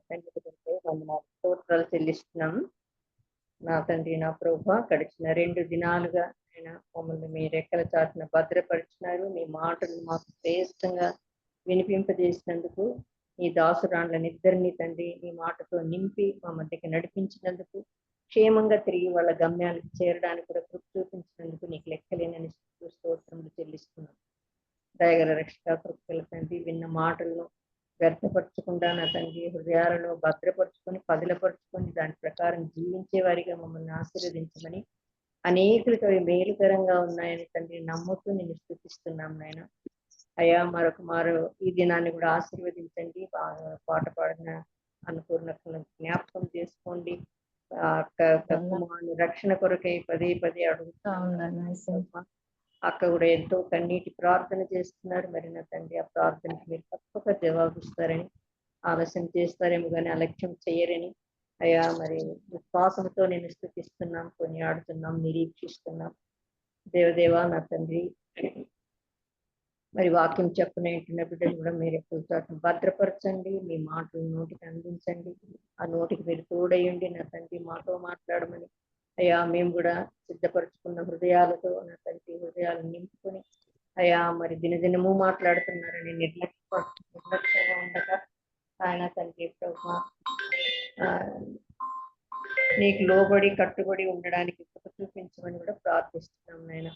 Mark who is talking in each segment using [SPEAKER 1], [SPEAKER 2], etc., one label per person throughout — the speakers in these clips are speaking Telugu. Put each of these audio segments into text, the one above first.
[SPEAKER 1] తండ్రి వందనాలు స్తోత్రాలు చెల్లిస్తున్నాము. నా తండ్రి, నా ప్రభు, గడిచిన 2 దినాలుగా ఆయన మమ్మల్ని మీ రెక్కల చాటున భద్రపరిచినారు. మీ మాటలు మాకు శ్రేష్టంగా వినిపింపజేసినందుకు ఈ దాసురాండ్లనిద్దరినీ తండ్రి మీ మాటతో నింపి మా మధ్యకి నడిపించినందుకు, క్షేమంగా తిరిగి వాళ్ళ గమ్యానికి చేరడానికి కూడా కృప చూపించినందుకు నీకు లెక్కలేనని స్తోత్రములు చెల్లిస్తున్నాం. దయగల రక్షక కృపగల తండ్రి, విన్న మాటలను వ్యర్థపరచకుండా నా తండ్రి హృదయాలను భద్రపరుచుకొని పదిలపరుచుకొని దాని ప్రకారం జీవించే వారిగా మమ్మల్ని ఆశీర్వదించమని, అనేకులకు అవి మేలుకరంగా ఉన్నాయని తండ్రి నమ్ముతూ నిన్ను స్తుతిస్తున్నాం నాయన. అయ్యా మరొక ఈ దినాన్ని కూడా ఆశీర్వదించండి. పాట పాడిన అనుకూలతలను జ్ఞాపకం చేసుకోండి. రక్షణ కొరకై పదే పదే అడుగుతున్నాం. అక్క కూడా ఎంతో కన్నీటి ప్రార్థన చేస్తున్నారు. మరి నా తండ్రి ఆ ప్రార్థనకి మీరు తప్పక జవాబిస్తారని, ఆలస్యం చేస్తారేమో కానీ అలక్ష్యం చేయరని అయ్యా మరి విశ్వాసంతో నేను స్తుతిస్తున్నాం, కొనియాడుతున్నాం, నిరీక్షిస్తున్నాం. దేవదేవా నా తండ్రి, మరి వాక్యం చెప్పిన బిడ్డలు కూడా మీరు ఎక్కువ భద్రపరచండి. మీ మాటలు నోటికి అందించండి. ఆ నోటికి మీరు తోడయ్యండి నా తండ్రి, మాతో మాట్లాడమని అయ్యా మేము కూడా సిద్ధపరచుకున్న హృదయాలతో నా తండ్రి హృదయాలను నింపుకొని అయ్యా మరి దినదినము మాట్లాడుతున్నారని నిర్లక్ష్యంగా ఉండక ఆయన తండ్రి నీకు లోబడి కట్టుబడి ఉండడానికి చూపించమని కూడా ప్రార్థిస్తున్నాం నాయన.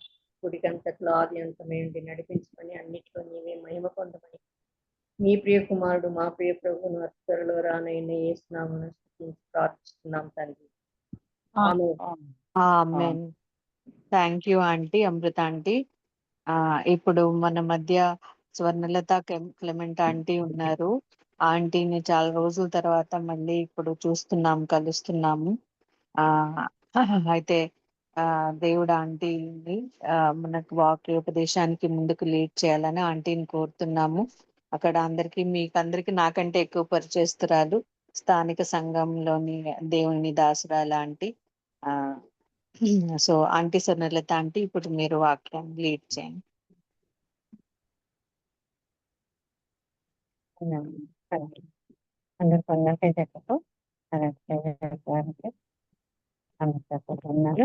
[SPEAKER 1] గుడికంతట్లో ఆది అంతమేంటి నడిపించమని, అన్నిట్లో నీవే మహిమ పొందమని, మీ ప్రియ కుమారుడు మా ప్రియ ప్రభువును త్వరలో రానైన యేసునామమున ప్రార్థిస్తున్నాం తండ్రి.
[SPEAKER 2] ఆమేన్. Thank you aunty, Amrita aunty. ఇప్పుడు మన మధ్య స్వర్ణలత క్లెమెంట్ ఆంటీ ఉన్నారు. ఆంటీని చాలా రోజుల తర్వాత మళ్ళీ ఇప్పుడు చూస్తున్నాము, కలుస్తున్నాము. అయితే దేవుడు ఆంటీని మనకు వాక్యోపదేశానికి ముందుకు లీడ్ చేయాలని ఆంటీని కోరుతున్నాము. అక్కడ మీకందరికి నాకంటే ఎక్కువ పరిచయస్తురాలు, స్థానిక సంఘంలోని దేవుని దాసురాలు aunty. So aunty Swarnalata aunty, ఇప్పుడు మీరు వాక్యాన్ని లీడ్ చేయండి.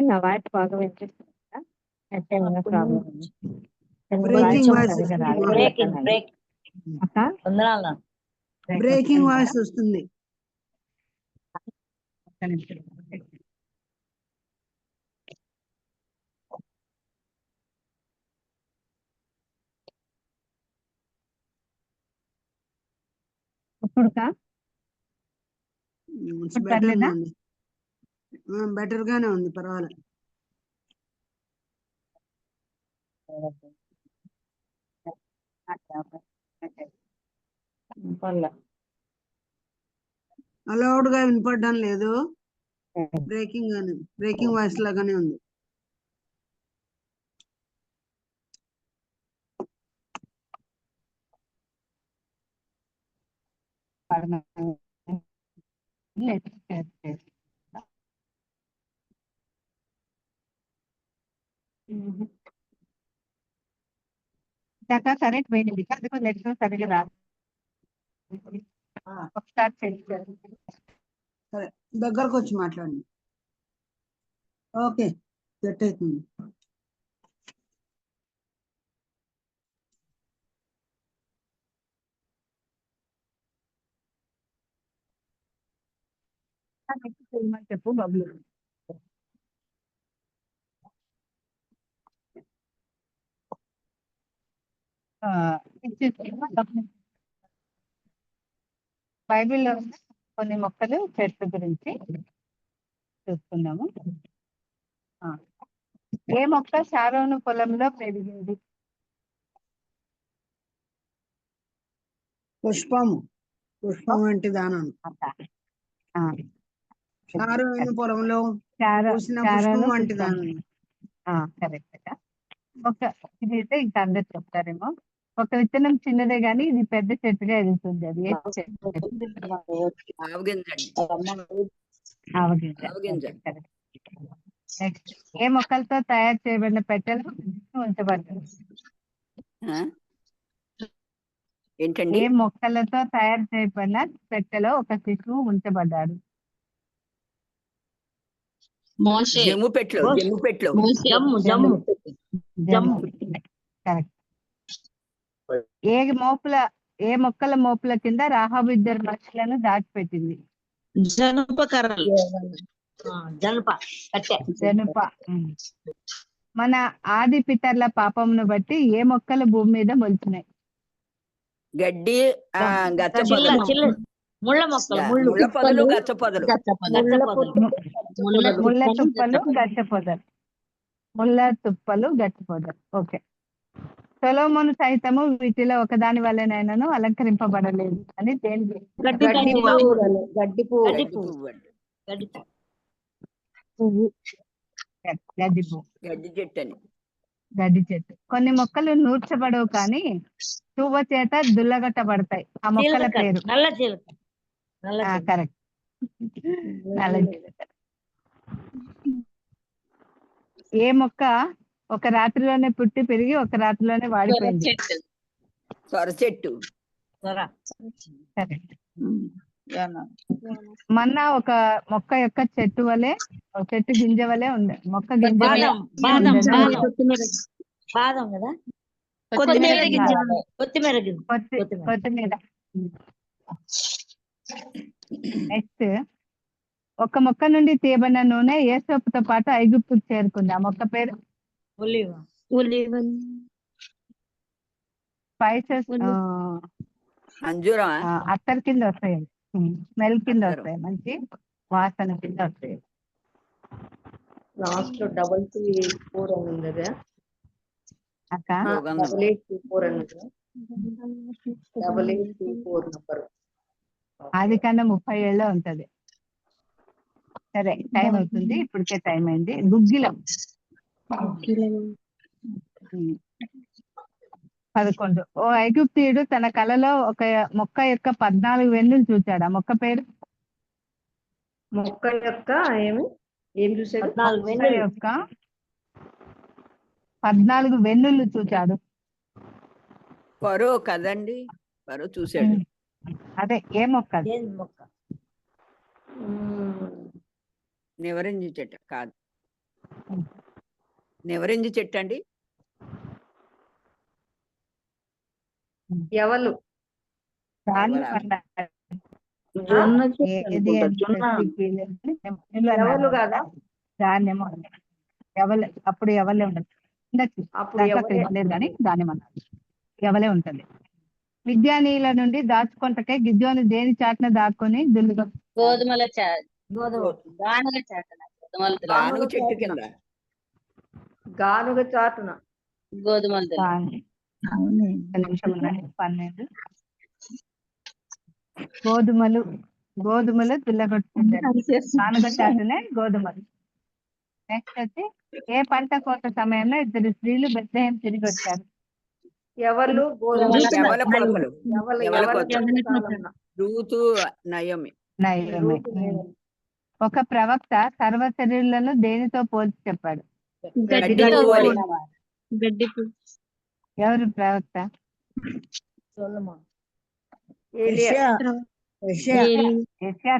[SPEAKER 3] నా వాయిస్ బాగా వినిపిస్తుందా?
[SPEAKER 4] బ్రేకింగ్ వాయిస్ వస్తుంది. బెటర్ గానే ఉంది, పర్వాలేదు. అలౌడ్ గా వినపడడం లేదు, బ్రేకింగ్ వాయిస్ లాగానే ఉంది.
[SPEAKER 3] కరెంట్ పోయింది, సరిగ్గా రాదు. ఒకసారి
[SPEAKER 4] సరే, దగ్గరకు వచ్చి మాట్లాడండి. ఓకే, సెట్ అవుతుంది.
[SPEAKER 3] చెప్పు బబ్లు. బైబిల్లో కొన్ని మొక్కలు చెట్ల గురించి చూస్తున్నాము. ఏ మొక్క షారోను పొలంలో పెరిగింది?
[SPEAKER 4] పుష్పం వంటి దానం. షారోను పొలంలో పుష్పం వంటి దానం.
[SPEAKER 3] కరెక్ట్. ఇదైతే ఇంకా అందరు చెప్తారేమో. ఒక విత్తనం చిన్నదే గానీ ఇది పెద్ద చెట్టుగా ఎదుగుతుంది. అది నెక్స్ట్, ఏ మొక్కలతో తయారు చేయబడిన పెట్టెలు ఉంచబడుతుంది?
[SPEAKER 5] ఏంటండి?
[SPEAKER 3] ఏ మొక్కలతో తయారు చేయబడిన పెట్టెలో ఒక శిశువు ఉంచబడ్డాడు?
[SPEAKER 6] మోషే.
[SPEAKER 5] జమ్ము పెట్లో, జమ్ము పెట్లో.
[SPEAKER 6] మోషే.
[SPEAKER 3] జమ్ము. కరెక్ట్. ఏ మొక్కల మోపుల కింద రాహాబు ఇద్దరు మనుషులను దాచిపెట్టింది?
[SPEAKER 6] జనప కర్రలు. జనప కట్టె.
[SPEAKER 3] జనుప. మన ఆది పితరుల పాపమును బట్టి ఏ మొక్కలు భూమి మీద మొలిచినాయి?
[SPEAKER 5] గడ్డి, గచ్చ
[SPEAKER 6] చిల్ల
[SPEAKER 5] పొదలు.
[SPEAKER 6] చిల్ల ముళ్ళ మొక్కలు.
[SPEAKER 5] ముళ్ళ పొదలు, గచ్చ పొదలు.
[SPEAKER 3] ముళ్ళ తుప్పలు గచ్చ పొదలు. ముళ్ళ తుప్పలు గచ్చ పొదలు. ఓకే. సొలొమోను సైతము వీటిలో ఒకదాని వల్లనైనాను అలంకరింపబడలేదు అని దేని?
[SPEAKER 1] గడ్డి పువ్వు.
[SPEAKER 5] గడ్డి పువ్వు అండి.
[SPEAKER 3] పువ్వు. గడ్డి పువ్వు.
[SPEAKER 5] గడ్డి చెట్టు అని.
[SPEAKER 3] గడ్డి చెట్టు. కొన్ని మొక్కలు నూర్చబడవు కానీ తువ్వ చేత దుల్లగొట్టబడతాయి. ఆ మొక్కల పేరు?
[SPEAKER 6] నల్ల చిలక.
[SPEAKER 3] కరెక్ట్. నల్ల చిలక. ఏ మొక్క ఒక రాత్రిలోనే పుట్టి పెరిగి ఒక రాత్రిలోనే వాడిపోయింది?
[SPEAKER 5] సొర చెట్టు.
[SPEAKER 3] కరెక్ట్. మన్నా ఒక మొక్క యొక్క చెట్టు వలె, చెట్టు గింజ వలె ఉంది. మొక్క గింజ
[SPEAKER 6] బాదం కదా. కొత్తిమీర గింజ.
[SPEAKER 3] కొత్తిమీర. నెక్స్ట్, ఒక మొక్క నుండి తీయబడిన నూనె ఏ సోపుతో పాటు ఐగుప్తుకు చేరుకుంది? ఆ మొక్క పేరు? స్పైసెస్.
[SPEAKER 5] అంజూరమా?
[SPEAKER 3] అత్తర్ కింద వస్తాయి, స్మెల్ కింద వస్తాయి, మంచి వాసన కింద వస్తాయి.
[SPEAKER 1] లాస్ట్ లో 824 అని ఉంది కదా
[SPEAKER 3] అక్క?
[SPEAKER 1] 824 అని ఉంది. 8824 నంబర్.
[SPEAKER 3] అది కన్నా 30 ఏళ్ళ ఉంటది. సరే, టైం అవుతుంది, ఇప్పటికే టైం అయింది. గుగ్గిలం. 11. ఓ ఐగుప్తీయుడు తన కలలో ఒక మొక్క యొక్క 14 వెన్నులు చూచాడు. ఆ మొక్క పేరు?
[SPEAKER 1] మొక్క యొక్క ఏం చూసాడు?
[SPEAKER 3] 14 వెన్నులు చూచాడు.
[SPEAKER 5] పరో కదండి, పరో చూశాడు.
[SPEAKER 3] అదే, ఏ మొక్క?
[SPEAKER 5] నెవరింజి చెట్టు కాదు. నెవరింజి చెట్టు అండి.
[SPEAKER 1] ఎవలు? ఎవలు కాదా?
[SPEAKER 3] ధాన్యము. ఎవలే. అప్పుడు ఎవలే ఉండదు.
[SPEAKER 1] అప్పుడు
[SPEAKER 3] లేదు కానీ ధాన్యం అన్నారు. ఎవలే ఉంటుంది. విద్యానీయుల నుండి దాచుకుంటకే గిద్యోను దేని చాటున దాక్కుని దుల్లుగా?
[SPEAKER 6] గోధుమల
[SPEAKER 5] గానుగ చెట్టు కింద.
[SPEAKER 1] గానుగ చాటున.
[SPEAKER 6] గోధుమల
[SPEAKER 3] 12. గోధుమలు దుల్లగొట్టుకుంటారు. గానుగ చాటునే గోధుమలు. నెక్స్ట్ వచ్చి, ఏ పంట కోత సమయంలో 2 స్త్రీలు బెత్లెహేము తిరిగి వచ్చారు?
[SPEAKER 1] ఎవరు?
[SPEAKER 5] Ruth, Naomi.
[SPEAKER 3] ఒక ప్రవక్త సర్వ శరీరులను దేనితో పోల్చి చెప్పాడు? ఎవరు ప్రవక్త? యెషయా.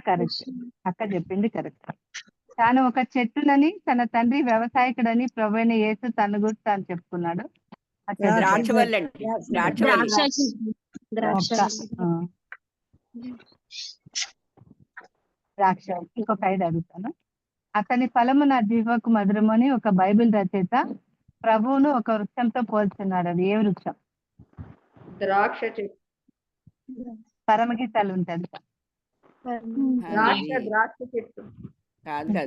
[SPEAKER 3] కరెక్ట్. అక్క చెప్పింది కరెక్ట్. తాను ఒక చెట్టునని, తన తండ్రి వ్యవసాయకుడని ప్రభువైన యేసు తన గురించి తాను చెప్పుకున్నాడు. ద్రాక్ష. ఇంకొక 5 అడుగుతాను. అతని ఫలము నా జీవకు మధురము అని ఒక బైబిల్ రచయిత ప్రభువును ఒక వృక్షంతో పోల్చున్నాడు. అది ఏ వృక్షం?
[SPEAKER 1] ద్రాక్ష చెట్టు.
[SPEAKER 3] పరమగీతాలు ఉంటుంది.
[SPEAKER 1] ద్రాక్ష చెట్టు
[SPEAKER 5] కాదు.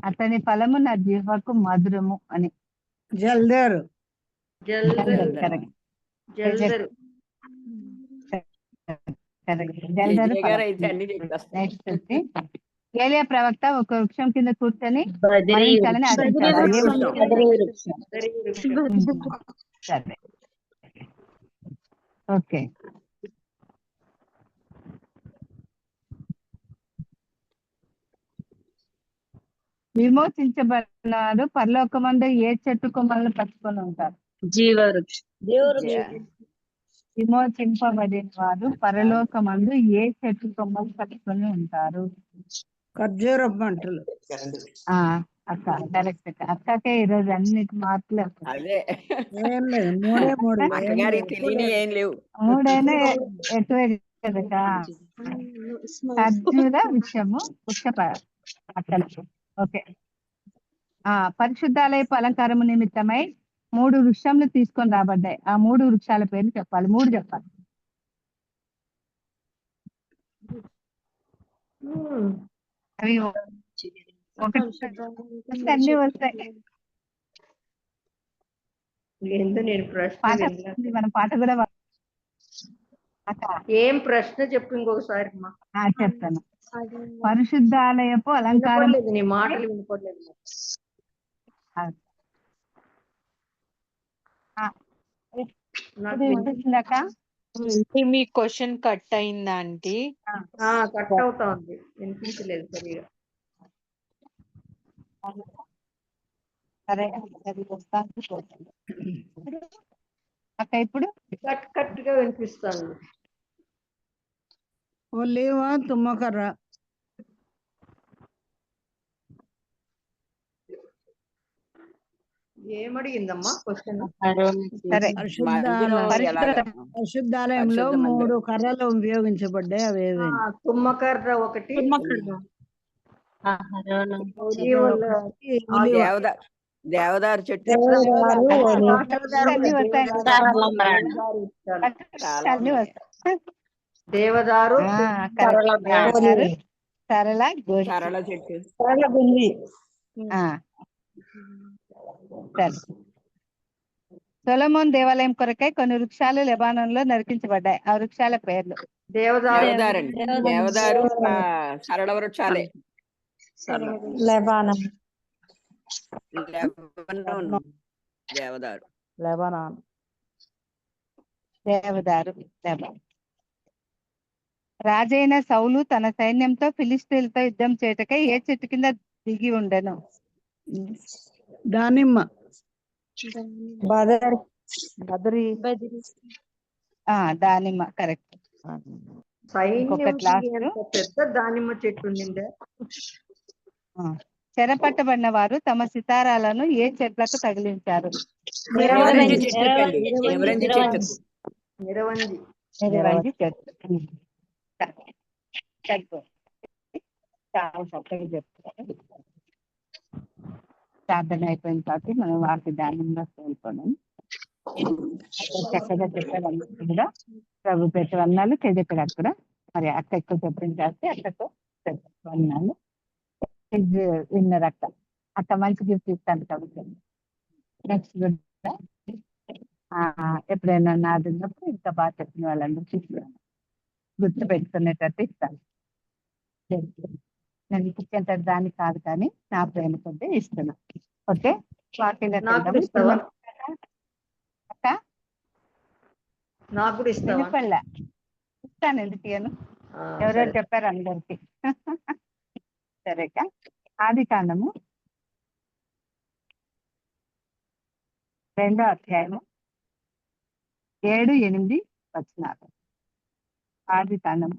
[SPEAKER 3] అతని ఫలము నా జీవకు మధురము అని.
[SPEAKER 4] జల్దేరు.
[SPEAKER 3] ఏలియా ప్రవక్త ఒక వృక్షం కింద కూర్చొని మరణించాలని ఆశించాడు. సరే, ఓకే. విమోచించబడినారు పరలోకమందు ఏ చెట్టు కొమ్మలను పట్టుకొని ఉంటారు?
[SPEAKER 6] జీవవృక్షం.
[SPEAKER 3] విమోచింపబడిన వారు పరలోకమందు ఏ చెట్టు కొమ్మలు పట్టుకొని ఉంటారు?
[SPEAKER 4] ఖర్జూర పంటలు.
[SPEAKER 3] ఆ అక్క కరెక్ట్ అక్క. అక్కకే ఈరోజు అన్నిటి మార్కులు వస్తాయి.
[SPEAKER 5] అదే
[SPEAKER 4] ఏం లేదు, మూడే మూడు.
[SPEAKER 5] అక్కగారికి తెలియని ఏం లేవు.
[SPEAKER 3] మూడైనా ఎక్కువే కదా. ఖర్జూర వృక్షము అక్కలు. ఓకే. పరిశుద్ధాలయపు అలంకారము నిమిత్తమై 3 వృక్షములు తీసుకొని రాబడ్డాయి. ఆ 3 వృక్షాల పేర్లు చెప్పాలి. 3 చెప్పాలి. అవి అన్ని వస్తాయి.
[SPEAKER 1] ఏందో నేను ప్రశ్న
[SPEAKER 3] పాట
[SPEAKER 1] వినలే.
[SPEAKER 3] ఉంది, మన పాట కూడా
[SPEAKER 1] ఏం ప్రశ్న చెప్పు ఇంకొకసారి అమ్మా.
[SPEAKER 3] చెప్తాను. పరిశుద్ధాలయపు అలంకారం
[SPEAKER 1] వినపడలేదు, నీ మాటలు వినపడలేదు. నాకు
[SPEAKER 3] వినిపిస్తుందక్క?
[SPEAKER 2] మీ క్వశ్చన్ కట్ అయిందా ఆంటీ?
[SPEAKER 1] కట్ అవుతా ఉంది, వినిపించలేదు సరిగా.
[SPEAKER 3] సరే అక్క ఇప్పుడు
[SPEAKER 1] కట్ కట్ గా వినిపిస్తాను.
[SPEAKER 4] ఒలివ తుమ్మకర్ర.
[SPEAKER 1] ఏమడిగిందమ్మా క్వశ్చన్?
[SPEAKER 3] సరే.
[SPEAKER 4] పరిశుద్ధాలయంలో 3 కర్రలు ఉపయోగించబడ్డాయి. అవేవి?
[SPEAKER 1] తుమ్మకర్ర ఒకటి,
[SPEAKER 5] దేవదారు చెట్టు,
[SPEAKER 1] దేవదారు,
[SPEAKER 5] సరళ చెట్టు.
[SPEAKER 3] సొలొమోన్ దేవాలయం కొరకై కొన్ని వృక్షాలు లెబానోన్ లో నరికించబడ్డాయి. ఆ వృక్షాల పేర్లు?
[SPEAKER 5] దేవదారండి. దేవదారు సరళ వృక్షాలే.
[SPEAKER 6] లెబానన్.
[SPEAKER 5] దేవదారు.
[SPEAKER 3] దేవదారు. రాజైన సౌలు తన సైన్యంతో ఫిలిస్తీన్లతో యుద్ధం చేయటకై ఏ చెట్టు కింద దిగి ఉండెను?
[SPEAKER 4] దానిమ్మ.
[SPEAKER 3] దానిమ్మ కరెక్ట్.
[SPEAKER 1] పెద్ద దానిమ్మ చెట్టు ఉండిందే.
[SPEAKER 3] చెరపట్టబడిన వారు తమ సితారాలను ఏ చెట్లకు తగిలించారు?
[SPEAKER 5] నిరవంజి చెట్టు.
[SPEAKER 3] చాలా చక్కగా చెప్తారు. ప్రార్థన అయిపోయిన తర్వాత మనం వాటి దానిమ్మ కోల్పోవడం చక్కగా చెప్పేవాళ్ళు కూడా. ప్రభు పెట్టే వర్ణాలు చెప్పాడు అక్కడ. మరి అక్క ఎక్కువ చెప్పింది కాబట్టి అక్కతో వర్ణాలు విన్నర్. అక్క మంచి గిఫ్ట్ ఇస్తాను కాబట్టి నెక్స్ట్ ఎప్పుడైనా నాది ఉన్నప్పుడు ఇంకా బాగా చెప్పిన వాళ్ళందరూ తీసుకున్నాను, గుర్తు పెట్టుకునేటట్టు ఇస్తాను. నేను ఇచ్చేంత దాన్ని కాదు కానీ నా ప్రేమ కొద్ది ఇస్తున్నా. ఓకే.
[SPEAKER 1] నాకు కూడా ఇస్తాను.
[SPEAKER 3] ఎందుకు ఎవరో చెప్పారు అందరికి. సరేక. ఆదికాండము 2వ అధ్యాయము 7-8 వచనాలు. ఆదికాండము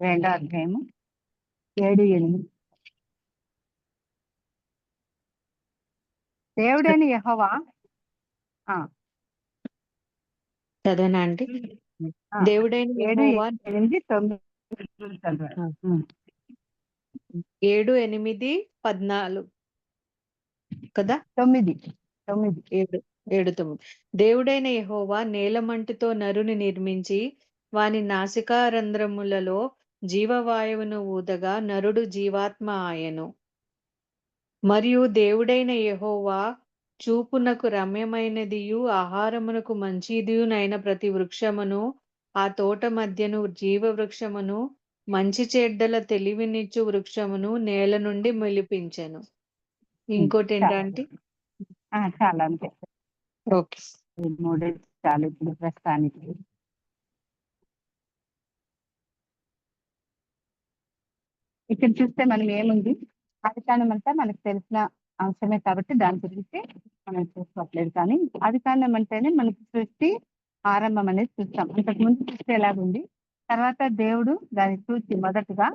[SPEAKER 3] 2వ అధ్యాయము 7-8. దేవుడైన యెహోవా
[SPEAKER 2] చదవనా ఆంటీ? దేవుడైన
[SPEAKER 3] 7-8-9
[SPEAKER 2] 7-8-14 కదా? 9. దేవుడైన యెహోవా నేలమంటితో నరుని నిర్మించి వాని నాసికారంధ్రములలో జీవవాయువును ఊదగా నరుడు జీవాత్మ ఆయను. మరియు దేవుడైన యెహోవా చూపునకు రమ్యమైనదియు ఆహారమునకు మంచిదియునైన ప్రతి వృక్షమును ఆ తోట మధ్యను జీవ వృక్షమును మంచి చెడ్డల తెలివినిచ్చు వృక్షమును నేల నుండి మొలిపించెను. ఇంకోటి ఏంటంటే
[SPEAKER 3] చాలా అంతే.
[SPEAKER 2] ఓకే.
[SPEAKER 3] 3 చాలు ఇప్పుడు ప్రస్తుతానికి. ఇక్కడ చూస్తే మనం ఏముంది? ఆదికాండం అంటే మనకు తెలిసిన అంశమే కాబట్టి దాని గురించి మనం చూసుకోవట్లేదు. కానీ ఆదికాండం అంటేనే మనకి సృష్టి ఆరంభం అనేది చూస్తాం. అంతకు ముందు సృష్టి ఎలాగుంది, తర్వాత దేవుడు దాన్ని చూసి మొదటగా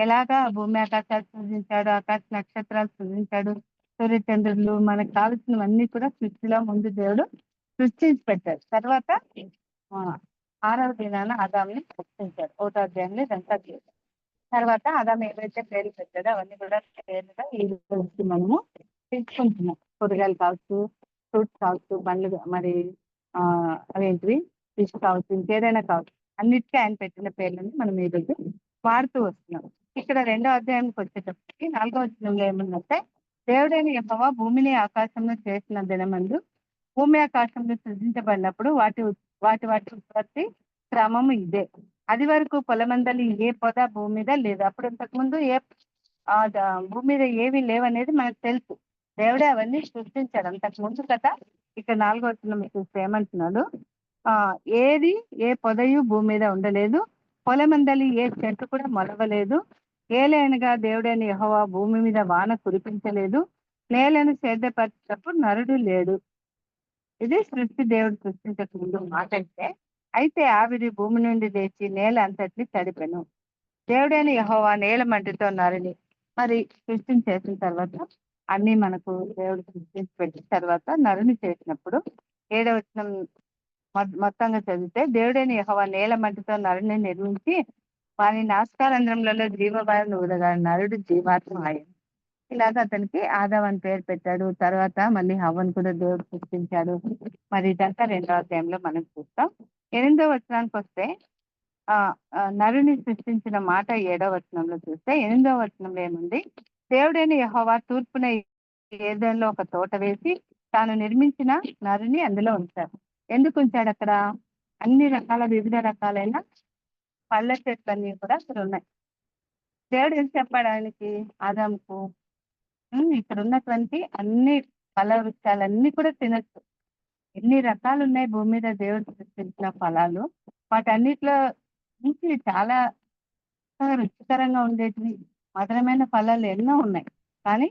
[SPEAKER 3] ఎలాగా భూమి ఆకాశాలు సృజించాడు, ఆకాశ నక్షత్రాలు సృజించాడు, సూర్యచంద్రులు మనకు కావాల్సినవన్నీ కూడా సృష్టిలో ముందు దేవుడు సృష్టించి పెట్టాడు. తర్వాత ఆ, 6వ దినాన ఆదాంని సృష్టించాడు. 1వ అధ్యాయంలో ఇదంతా చేశాడు. తర్వాత ఆదాం ఏవైతే పేర్లు పెట్టాడో అవన్నీ కూడా పేర్లుగా ఈ రోజు మనము తీసుకుంటున్నాం. కూరగాయలు కావచ్చు, ఫ్రూట్స్ కావచ్చు, పండ్లు మరి అవేంటివి ఫిష్ కావచ్చు, ఇంకేదైనా కావచ్చు, అన్నిటికీ ఆయన పెట్టిన పేర్లని మనం ఈ రోజు వాడుతూ వస్తున్నాం. ఇక్కడ 2వ అధ్యాయానికి వచ్చేటప్పటికి 4వ వచనంలో ఏముందంటే, దేవుడైన యెహోవా భూమిని ఆకాశంలో చేసిన దినమందు భూమి ఆకాశంలో సృజించబడినప్పుడు వాటి ఉత్పత్తి క్రమము ఇదే. అది వరకు పొలమందలి ఏ పొద భూమి మీద లేదు. అప్పుడు ఇంతకు ముందు భూమి మీద ఏవి లేవనేది మనకు తెలుసు. దేవుడే అవన్నీ సృష్టించాడు అంతకు ముందు కదా. ఇక్కడ 4వ వచనం చూస్తే ఏమంటున్నాడు, ఏది ఏ పొదయు భూమి మీద ఉండలేదు, పొలమందలి ఏ చెట్టు కూడా మొలవలేదు. ఏలైనగా దేవుడైన యెహోవా భూమి మీద వాన కురిపించలేదు, నేలను సేద్యపరిచేటప్పుడు నరుడు లేడు. ఇది సృష్టి దేవుడు సృష్టించక ముందు మాట. అయితే ఆవిరి భూమి నుండి లేచి నేల అంతటిని తడిపెను. దేవుడైన యెహోవా నేల మట్టితో నరిని మరి సృష్టించేసిన తర్వాత అన్ని మనకు దేవుడు సృష్టించి పెట్టిన తర్వాత నరుని చేసినప్పుడు 7వ వచనం మొత్తంగా చదివితే, దేవుడైన యెహోవా నేల మట్టితో నరుని నిర్మించి వాని నాసికారంధ్రములలో జీవవాయువును ఊదగా నరుడు జీవాత్మ ఆయన. ఇలాగ అతనికి ఆదాం అని పేరు పెట్టాడు. తర్వాత మళ్ళీ హవ్వను కూడా దేవుడు సృష్టించాడు. మరి ఇదంతా 2వ అధ్యాయంలో మనం చూస్తాం. 8వ వచనానికి వస్తే నరుని సృష్టించిన మాట 7వ వచనంలో చూస్తే, 8వ వచనంలో ఏముంది, దేవుడైన యెహోవా తూర్పున ఏదెన్లో ఒక తోట వేసి తాను నిర్మించిన నరుని అందులో ఉంచాడు. ఎందుకు ఉంచాడు అక్కడ? అన్ని రకాల వివిధ రకాలైన పళ్ళ చెట్లన్నీ కూడా అక్కడ ఉన్నాయి. దేవుడు ఏం చెప్పాడు ఆయనకి, ఆదాముకు, ఇక్కడ ఉన్నటువంటి అన్ని ఫల వృక్షాలన్నీ కూడా తినచ్చు. ఎన్ని రకాలు ఉన్నాయి భూమి మీద దేవుడు సృష్టించిన ఫలాలు. వాటన్నిటిలో నుంచి చాలా రుచికరంగా ఉండేటివి మధురమైన ఫలాలు ఎన్నో ఉన్నాయి. కానీ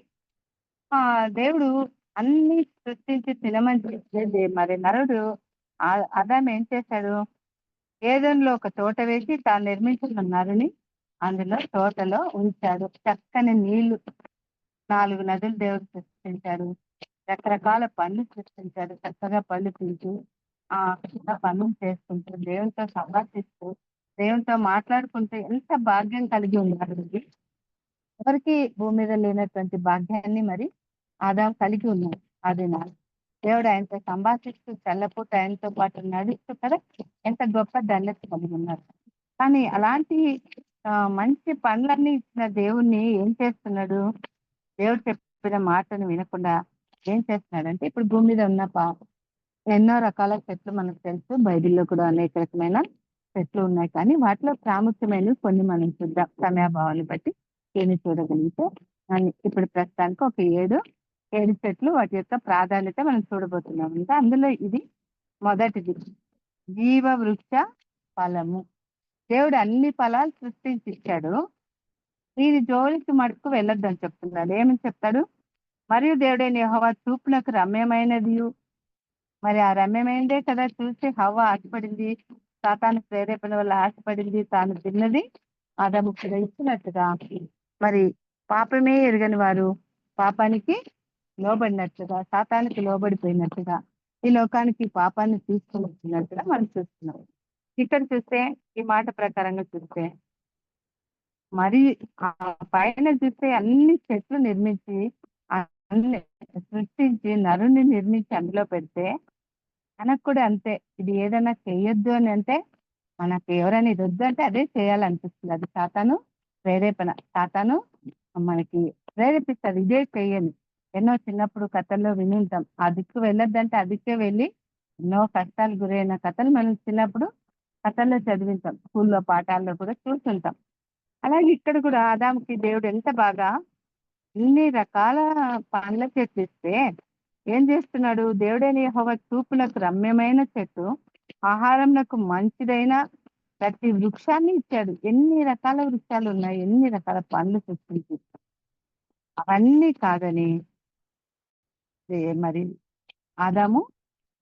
[SPEAKER 3] దేవుడు అన్ని సృష్టించి తినమని చెప్పేది. మరి నరుడు ఆదాము ఏం చేశాడు, ఏదెన్లో ఒక తోట వేసి తాను నిర్మించిన నరుని అందులో తోటలో ఉంచాడు. చక్కని నీళ్లు, 4 నదులు దేవుడు సృష్టించాడు. రకరకాల పండ్లు సృష్టించాడు. చక్కగా పళ్ళు తింటూ పనులు చేసుకుంటూ దేవునితో సంభాషిస్తూ దేవునితో మాట్లాడుకుంటూ ఎంత భాగ్యం కలిగి ఉన్నాడు. ఎవరికి భూమి మీద లేనటువంటి భాగ్యాన్ని మరి ఆదాము కలిగి ఉన్నాడు. అది దేవుడు ఆయనతో సంభాషిస్తూ చల్లపూట ఆయనతో పాటు నడుస్తూ కదా ఎంత గొప్ప ధన్యత కలిగి ఉన్నారు. కానీ అలాంటి మంచి పనులన్నీ ఇచ్చిన దేవుణ్ణి ఏం చేస్తున్నాడు, దేవుడు చెప్పిన మాటను వినకుండా ఏం చేస్తున్నాడంటే, ఇప్పుడు భూమి మీద ఉన్న ఎన్నో రకాల చెట్లు మనకు తెలుసు. బైబిల్లో కూడా అనేక రకమైన చెట్లు ఉన్నాయి. కానీ వాటిలో ప్రాముఖ్యమైనవి కొన్ని మనం చూద్దాం. సమయాభావాన్ని బట్టి ఏమి చూడగలిగితే ఇప్పుడు ప్రస్తుతానికి ఒక 7 చెట్లు, వాటి యొక్క ప్రాధాన్యత మనం చూడబోతున్నాం. అంటే అందులో ఇది మొదటిది, జీవ వృక్ష ఫలము. దేవుడు అన్ని ఫలాలు సృష్టించి ఇచ్చాడు. దీని జోలికి మటుకు వెళ్ళొద్దని చెప్తున్నాడు. ఏమని చెప్తాడు, మరియు దేవుడైన యెహోవా చూపునకు రమ్యమైనది, మరి ఆ రమ్యమైనదే కదా చూసి హవ్వ ఆశపడింది, సాతాను ప్రేరేపణ వల్ల ఆశపడింది, తాను తిన్నది ఆదాము కూడా ఇచ్చినట్టుగా మరి పాపమే ఎరగని వారు పాపానికి లోబడినట్లుగా, సాతానికి లోబడిపోయినట్టుగా ఈ లోకానికి పాపాన్ని తీసుకొని వచ్చినట్టుగా మనం చూస్తున్నాం. ఇక్కడ చూస్తే ఈ మాట ప్రకారంగా చూస్తే మరి పైన చూస్తే అన్ని చెట్లు నిర్మించి అన్ని సృష్టించి నరుని నిర్మించి అందులో పెడితే మనకు కూడా అంతే. ఇది ఏదైనా చేయొద్దు అని అంటే మనకు ఎవరైనా ఇది వద్దు అంటే అదే చేయాలనిపిస్తుంది. అది సాతాను ప్రేరేపణ. సాతాను మనకి ప్రేరేపిస్తారు ఇదే చేయని. ఎన్నో చిన్నప్పుడు కథల్లో విని ఉంటాం. ఆ దిక్కు వెళ్ళొద్దంటే ఆ దిక్కే వెళ్ళి ఎన్నో కష్టాలు గురైన కథలు మనం చిన్నప్పుడు కథల్లో చదివింటాం, స్కూల్లో పాఠాల్లో కూడా చూస్తుంటాం. అలాగే ఇక్కడ కూడా ఆదాముకి దేవుడు ఎంత బాగా ఇన్ని రకాల పండ్ల చెట్లు ఇస్తే ఏం చేస్తున్నాడు, దేవుడైన యెహోవా చూపునకు రమ్యమైన చెట్టు, ఆహారంకు మంచిదైన ప్రతి వృక్షాన్ని ఇచ్చాడు. ఎన్ని రకాల వృక్షాలు ఉన్నాయి, ఎన్ని రకాల పండ్లు సృష్టించి. అవన్నీ కాదని మరి ఆదాము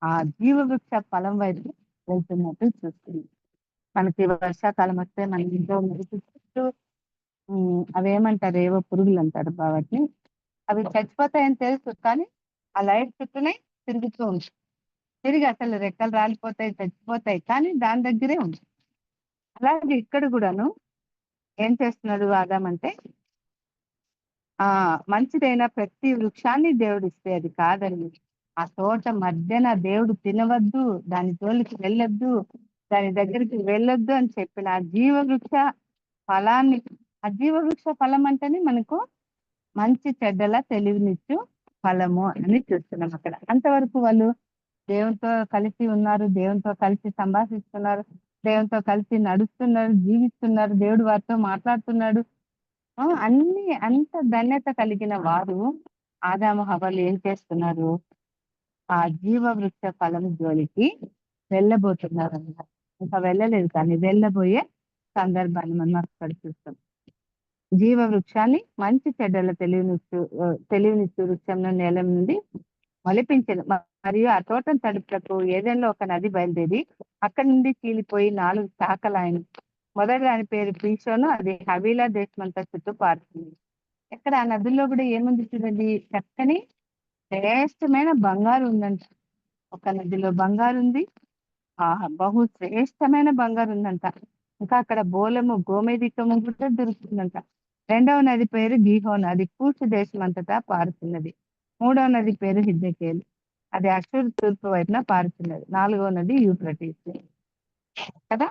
[SPEAKER 3] ఆ జీవవృక్ష ఫలం వైపు వెళ్తున్నట్టు చూస్తుంది. మనకి వర్షాకాలం వస్తే మన ఇంట్లో మెరుపు చుట్టూ అవేమంటారు, ఏవో పురుగులు అంటారు వాటిని. అవి చచ్చిపోతాయని తెలుసు, కానీ ఆ లైట్ చుట్టూనే తిరుగుతూ ఉంటాయి. తిరిగి అసలు రెక్కలు రాలిపోతాయి, చచ్చిపోతాయి, కానీ దాని దగ్గరే ఉంది. అలాగే ఇక్కడ కూడాను ఏం చేస్తున్నాడు ఆదామంటే, మంచిదైన ప్రతి వృక్షాన్ని దేవుడు ఇస్తే అది కాదండి. ఆ తోట మధ్యన దేవుడు తినవద్దు, దాని జోలికి వెళ్ళొద్దు, దాని దగ్గరికి వెళ్ళొద్దు అని చెప్పిన ఆ జీవవృక్ష ఫలాన్ని, ఆ జీవవృక్ష ఫలం అంటేనే మనకు మంచి చెడ్డల తెలివినిచ్చు ఫలము అని చూస్తున్నాం అక్కడ. అంతవరకు వాళ్ళు దేవునితో కలిసి ఉన్నారు, దేవునితో కలిసి సంభాషిస్తున్నారు, దేవునితో కలిసి నడుస్తున్నారు, జీవిస్తున్నారు, దేవుడు వారితో మాట్లాడుతున్నాడు. అన్ని అంత ధన్యత కలిగిన వారు ఆదాము హవ్వలు ఏం చేస్తున్నారు, ఆ జీవవృక్ష ఫలం జోలికి వెళ్ళబోతున్నారు అన్నమాట. ఇంకా వెళ్ళలేదు, కానీ వెళ్ళబోయే సందర్భాన్ని మనం అక్కడ చూస్తాం. జీవ వృక్షాన్ని మంచి చెడ్డల తెలివినిచ్చు వృక్షంలో నేల నుండి మొలిపించను. మరియు ఆ తోటను తడుపుటకు ఏదైనా ఒక నది బయలుదేరి అక్కడి నుండి చీలిపోయి 4 శాఖలైన. మొదటి దాని పేరు పీషోను, అది హవీలా దేశమంతా చుట్టూ పారుతుంది. ఇక్కడ ఆ నదుల్లో కూడా ఏముంది చూడండి, చక్కని శ్రేష్టమైన బంగారు ఉందంట. ఒక నదిలో బంగారు ఉంది, బహు శ్రేష్టమైన బంగారు ఉందంట. ఇంకా అక్కడ బోలము గోమేధికము కూడా దొరుకుతుందంట. 2వ నది పేరు గీహోను, అది కూర్చు దేశం అంతటా పారుతున్నది. 3వ నది పేరు హిద్దెకేలు, అది అషూర్ తూర్పు వైపున పారుతున్నది. 4వ నది యూఫ్రటీస్ కదా.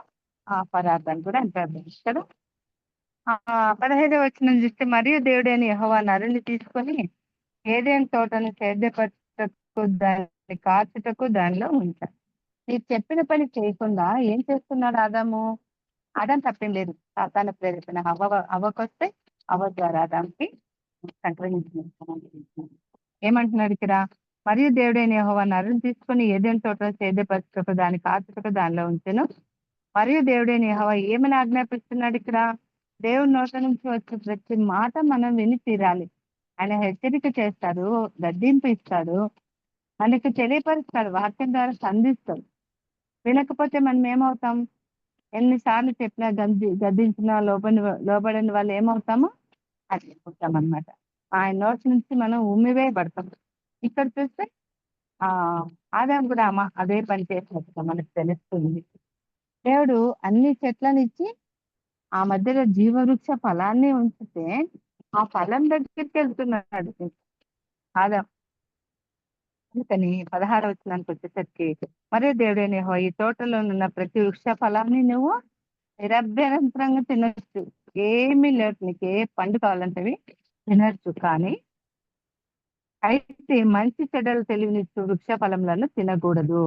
[SPEAKER 3] ఆ పరార్థాన్ని కూడా అంటారు కదా. 15వ వచనం చూస్తే, మరియు దేవుడైన యెహోవా నరుని తీసుకొని ఏదైనా తోటను సేద్యపరచుటకు దాన్ని కాచుటకు దానిలో ఉంచాడు. మీరు చెప్పిన పని చేయకుండా ఏం చేస్తున్నాడు ఆదాము? ఆదాం తప్పేం లేదు, సాతాను ప్రేరేపణ అవ్వకొస్తే అవ్వ ద్వారా ఆదాంకి సంక్రమించిన. ఏమంటున్నాడు ఇక్కడ, మరియు దేవుడైన యెహోవా నరుని తీసుకొని ఏదైనా తోటను సేద్యపరచుటకు దాన్ని కాచుటకు దానిలో ఉంచెను. మరియు దేవుడైన యెహోవా ఏమని ఆజ్ఞాపిస్తున్నాడు ఇక్కడ, దేవుడి నోట నుంచి వచ్చే ప్రతి మాట మనం విని తీరాలి. ఆయన హెచ్చరిక చేస్తాడు, గద్దింపు ఇస్తాడు, మనకి తెలియపరుస్తాడు, వాక్యం ద్వారా సంధిస్తాడు. వినకపోతే మనం ఏమవుతాం? ఎన్నిసార్లు చెప్పినా గద్దించినా లోబడని వాళ్ళు ఏమవుతామో అది చెప్పుకుంటాం అనమాట. ఆయన నోటి నుంచి మనం ఉమ్మివేయబడతాం. ఇక్కడ చూస్తే ఆదాం కూడా అదే పని చేసినట్టుగా మనకు తెలుస్తుంది. దేవుడు అన్ని చెట్లను ఇచ్చి ఆ మధ్యలో జీవవృక్ష ఫలాన్ని ఉంచితే ఆ ఫలం దగ్గరికి వెళ్తున్నాడు ఆదాం. అందుకని 16వ వచనానికి వచ్చేసరికి, మరే దేవుడైన యెహోవా ఈ తోటలో ఉన్న ప్రతి వృక్ష ఫలాన్ని నువ్వు నిరభ్యంతరంగా తినొచ్చు, ఏమీ లేదు, నీకు ఏ పండు కావాలంటే తినొచ్చు, కానీ అయితే మంచి చెడ్డలు తెలివినిచ్చు వృక్ష ఫలములను తినకూడదు,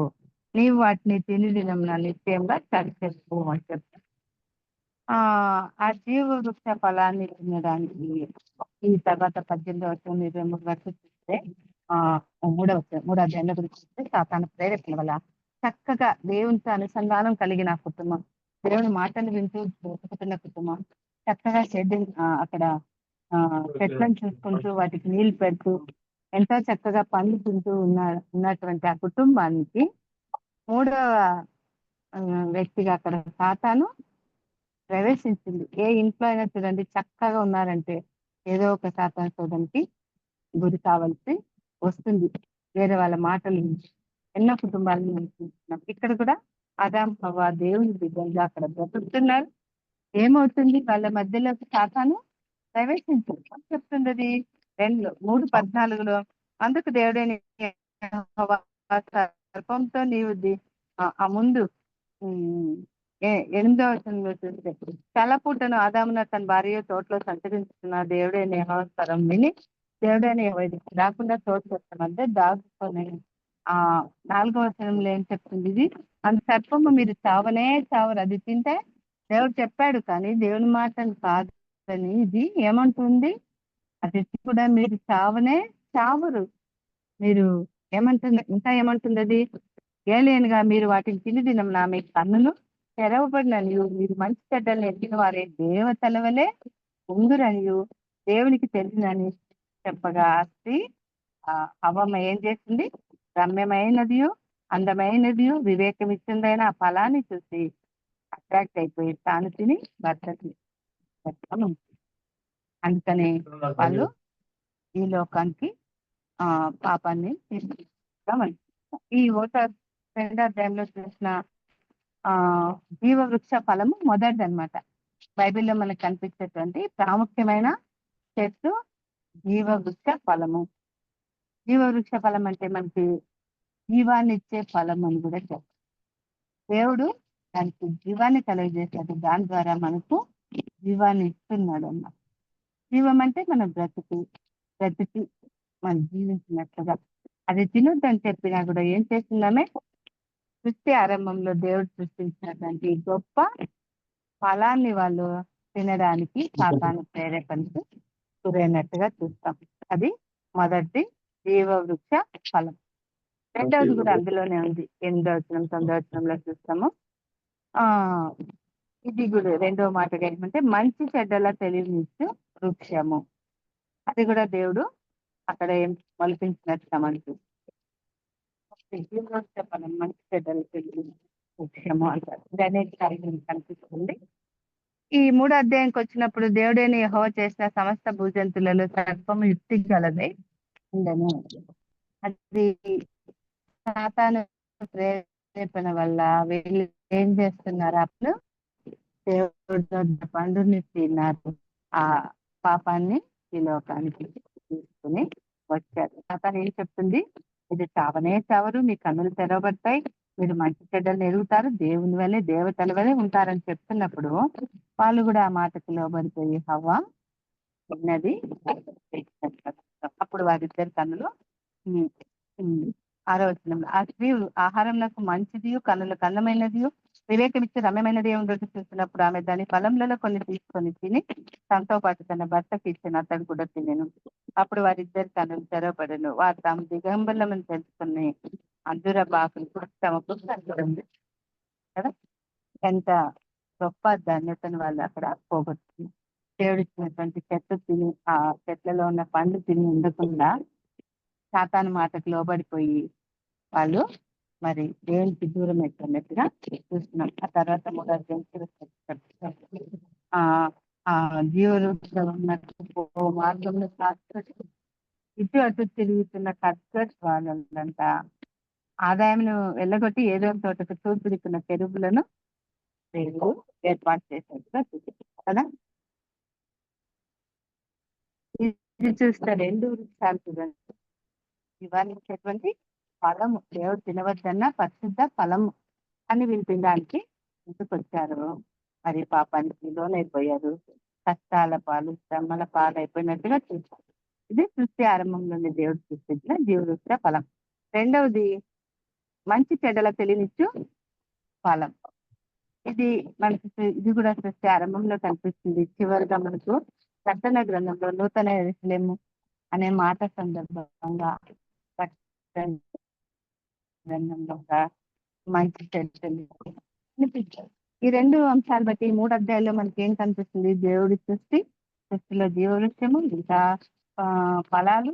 [SPEAKER 3] నీవు వాటిని తిని దినమున నిశ్చయంగా చనిచేసుకో అని చెప్తా. ఆ జీవ వృక్ష ఫలాన్ని తినడానికి ఈ తర్వాత 18వ వచనం 23 వరకు చూస్తే, 3వ అధ్యాయంలో గురించి చూస్తే, సాతాను ప్రేరేపణ వల్ల చక్కగా దేవునితో అనుసంధానం కలిగిన కుటుంబం, దేవుని మాటలు వింటూ బ్రతుకుతున్న కుటుంబం, చక్కగా అక్కడ చెట్లను చూసుకుంటూ వాటికి నీళ్లు పెడుతూ ఎంతో చక్కగా పండ్లు తింటూ ఉన్నటువంటి ఆ కుటుంబానికి 3వ వ్యక్తిగా అక్కడ సాతాను ప్రవేశించింది. ఏ ఇంట్లో అయినా చూడండి, చక్కగా ఉన్నారంటే ఏదో ఒక సాతాను శోధనకి గురి కావాల్సి వస్తుంది, వేరే వాళ్ళ మాటలు నుంచి. ఎన్నో కుటుంబాలను మనం చూస్తున్నాం. ఇక్కడ కూడా ఆదాం హవ్వ దేవుని బిడ్డలుగా అక్కడ బ్రతుకుతున్నారు. ఏమవుతుంది, వాళ్ళ మధ్యలోకి సాతాను ప్రవేశించింది. చెప్తుంది అది 3:14లో, అందుకు దేవుడైన యెహోవా సర్పంతో నీవు ఆ ముందు 8వ వచనంలో చూస్తే, తెల్లపూటను ఆదామున తన భార్య తోటలో సంచరిస్తున్న దేవుడైన యెహోవా స్వరం విని దేవుడైన యెహోవా రాకుండా తోటకు వస్తామంటే దాగుకొని 4వ వచనంలో ఏం చెప్తుంది, ఇది అంత సర్పము మీరు చావనే చావరు, అది తింటే దేవుడు చెప్పాడు కానీ దేవుని మాటలు కాదని ఇది ఏమంటుంది, అది కూడా మీరు చావనే చావరు, మీరు ఏమంటుంది, ఇంకా ఏమంటుంది అది, ఏలేనుగా మీరు వాటిని తిని దినం మీ కన్నులు తెరవబడిననియు మీరు మంచి చెడ్డలు ఎక్కిన వారే దేవతల వలె ఉందురనియు దేవునికి తెలియనని చెప్పగా స్త్రీ హవ్వ ఏం చేసింది? రమ్యమైనది, అందమైనది, వివేకం ఇచ్చిందైన ఆ ఫలాన్ని చూసి అట్రాక్ట్ అయిపోయి తాను తిని భర్తకి పెట్టడం. అందుకని వాళ్ళు ఈ లోకానికి పాపాన్ని తీసుకుంటామని ఈ రెండో అధ్యాయంలో చూసిన జీవ వృక్ష ఫలము మొదటిది అనమాట. బైబిల్లో మనకు కనిపించేటువంటి ప్రాముఖ్యమైన చెట్టు జీవ వృక్ష ఫలము. జీవ వృక్ష ఫలం అంటే మనకి జీవాన్ని ఇచ్చే ఫలం అని కూడా చెప్తారు. దేవుడు దానికి జీవాన్ని కలుగజేశాడు, దాని ద్వారా మనకు జీవాన్ని ఇస్తున్నాడు అన్నమాట. జీవం అంటే మన బ్రతికి మనం జీవించినట్లుగా. అది తినొద్దని చెప్పినా కూడా ఏం చేస్తున్నామే? సృష్టి ఆరంభంలో దేవుడు సృష్టించినటువంటి గొప్ప ఫలాన్ని వాళ్ళు తినడానికి సాతాను ప్రేరేపణకు గురైనట్టుగా చూస్తాం. అది మొదటి జీవ వృక్ష ఫలం. రెండవది కూడా అందులోనే ఉంది. 8వ వచనం 9వ వచనంలో చూస్తాము. ఇది కూడా రెండవ మాటగా ఏంటంటే మంచి చెడ్డల తెలివినిచ్చు వృక్షము. అది కూడా దేవుడు అక్కడ ఏం మొలిపించినట్టుగా మనకి ఫలం మంచి చెడ్డల తెలివి వృక్షము అంటారు. ఇది అనేక సార్లు కనిపిస్తుంది. ఈ 3వ అధ్యాయంకి వచ్చినప్పుడు దేవుడైన యెహోవా చేసిన సమస్త భూజంతులలో సర్పము యుక్తి గలదే ఉండను. అది సాతాను ప్రేరేపణ వల్ల వీళ్ళు ఏం చేస్తున్నారు? అప్పుడు దేవుడు పండుని తిన్నారు. ఆ పాపాన్ని ఈ లోకానికి తీసుకుని వచ్చారు. సాతాను ఏం చెప్తుంది? ఇది చావనే చావరు, మీ కన్నులు తెరవబడతాయి, మీరు మంచి చెడ్డలు ఎరుగుతారు, దేవుని వల్లే దేవతల వల్లే ఉంటారని చెప్తున్నప్పుడు వాళ్ళు కూడా ఆ మాటకు లోబడిపోయి హవ్వ ఉన్నది. అప్పుడు వారిద్దరి కన్నులు 6వ వచనంలో ఆ స్త్రీ ఆహారంలకు మంచిది, కన్నులకు అందమైనది, వివేకమిచ్చి రమ్యమైనది ఏమిటో చూస్తున్నప్పుడు ఆమె దాని ఫలంలో కొన్ని తీసుకొని తిని తనతో పాటు తన భర్తకి ఇచ్చిన అతడు కూడా తినెను. అప్పుడు వారిద్దరి కన్నులు తెరవబడెను. వారు తాము దిగంబరులమని తెలుసుకుని అంజూర బాకులు తమ పుస్తకం కదా. ఎంత గొప్ప ధన్యతను వాళ్ళు అక్కడ పోగొట్టుకుని దేవుడు ఇచ్చినటువంటి చెట్లు తిని ఆ చెట్లలో ఉన్న పండ్లు తిని ఉండకుండా సాతాను మాటకు లోబడిపోయి వాళ్ళు మరి దేవునికి దూరం ఎట్టున్నట్టుగా చూస్తున్నాం. ఆ తర్వాత జీవరూపంలో ఉన్నట్టు మార్గంలో ఇటు అటు తిరుగుతున్న కర్కట్ వాళ్ళంతా ఆదాయంను వెళ్ళగొట్టి ఏదో తోటకు తూర్పు దిక్కున్న చెరువులను దేవుడు ఏర్పాటు చేసినట్టుగా చూస్తుంది కదా. ఇది చూస్తే 2 వృక్షాలు చూడండి. ఇవ్వనిచ్చేటువంటి ఫలము దేవుడు తినవద్దన్న పరిశుద్ధ ఫలము అని వీళ్ళు తినడానికి ముందుకొచ్చారు. మరి పాపానికి లోనైపోయారు, కష్టాల పాలు శ్రమల పాలు అయిపోయినట్టుగా చూశారు. ఇది సృష్టి ఆరంభంలోని దేవుడు సృష్టించిన జీవవృక్ష ఫలం. రెండవది మంచి చెడ్డల తెలివినిచ్చు ఫలం. ఇది కూడా సృష్టి ఆరంభంలో కనిపిస్తుంది. చివరిగా మనకు ప్రకటన గ్రంథంలో నూతన యెరూషలేము అనే మాట సందర్భంగా గ్రంథంలో మంచి చెడ్డలు అనిపించారు. ఈ 2 అంశాలు బట్టి ఈ 3 అధ్యాయాల్లో మనకి ఏం కనిపిస్తుంది? దేవుడి సృష్టిలో జీవవృక్షము, ఇంకా ఫలాలు,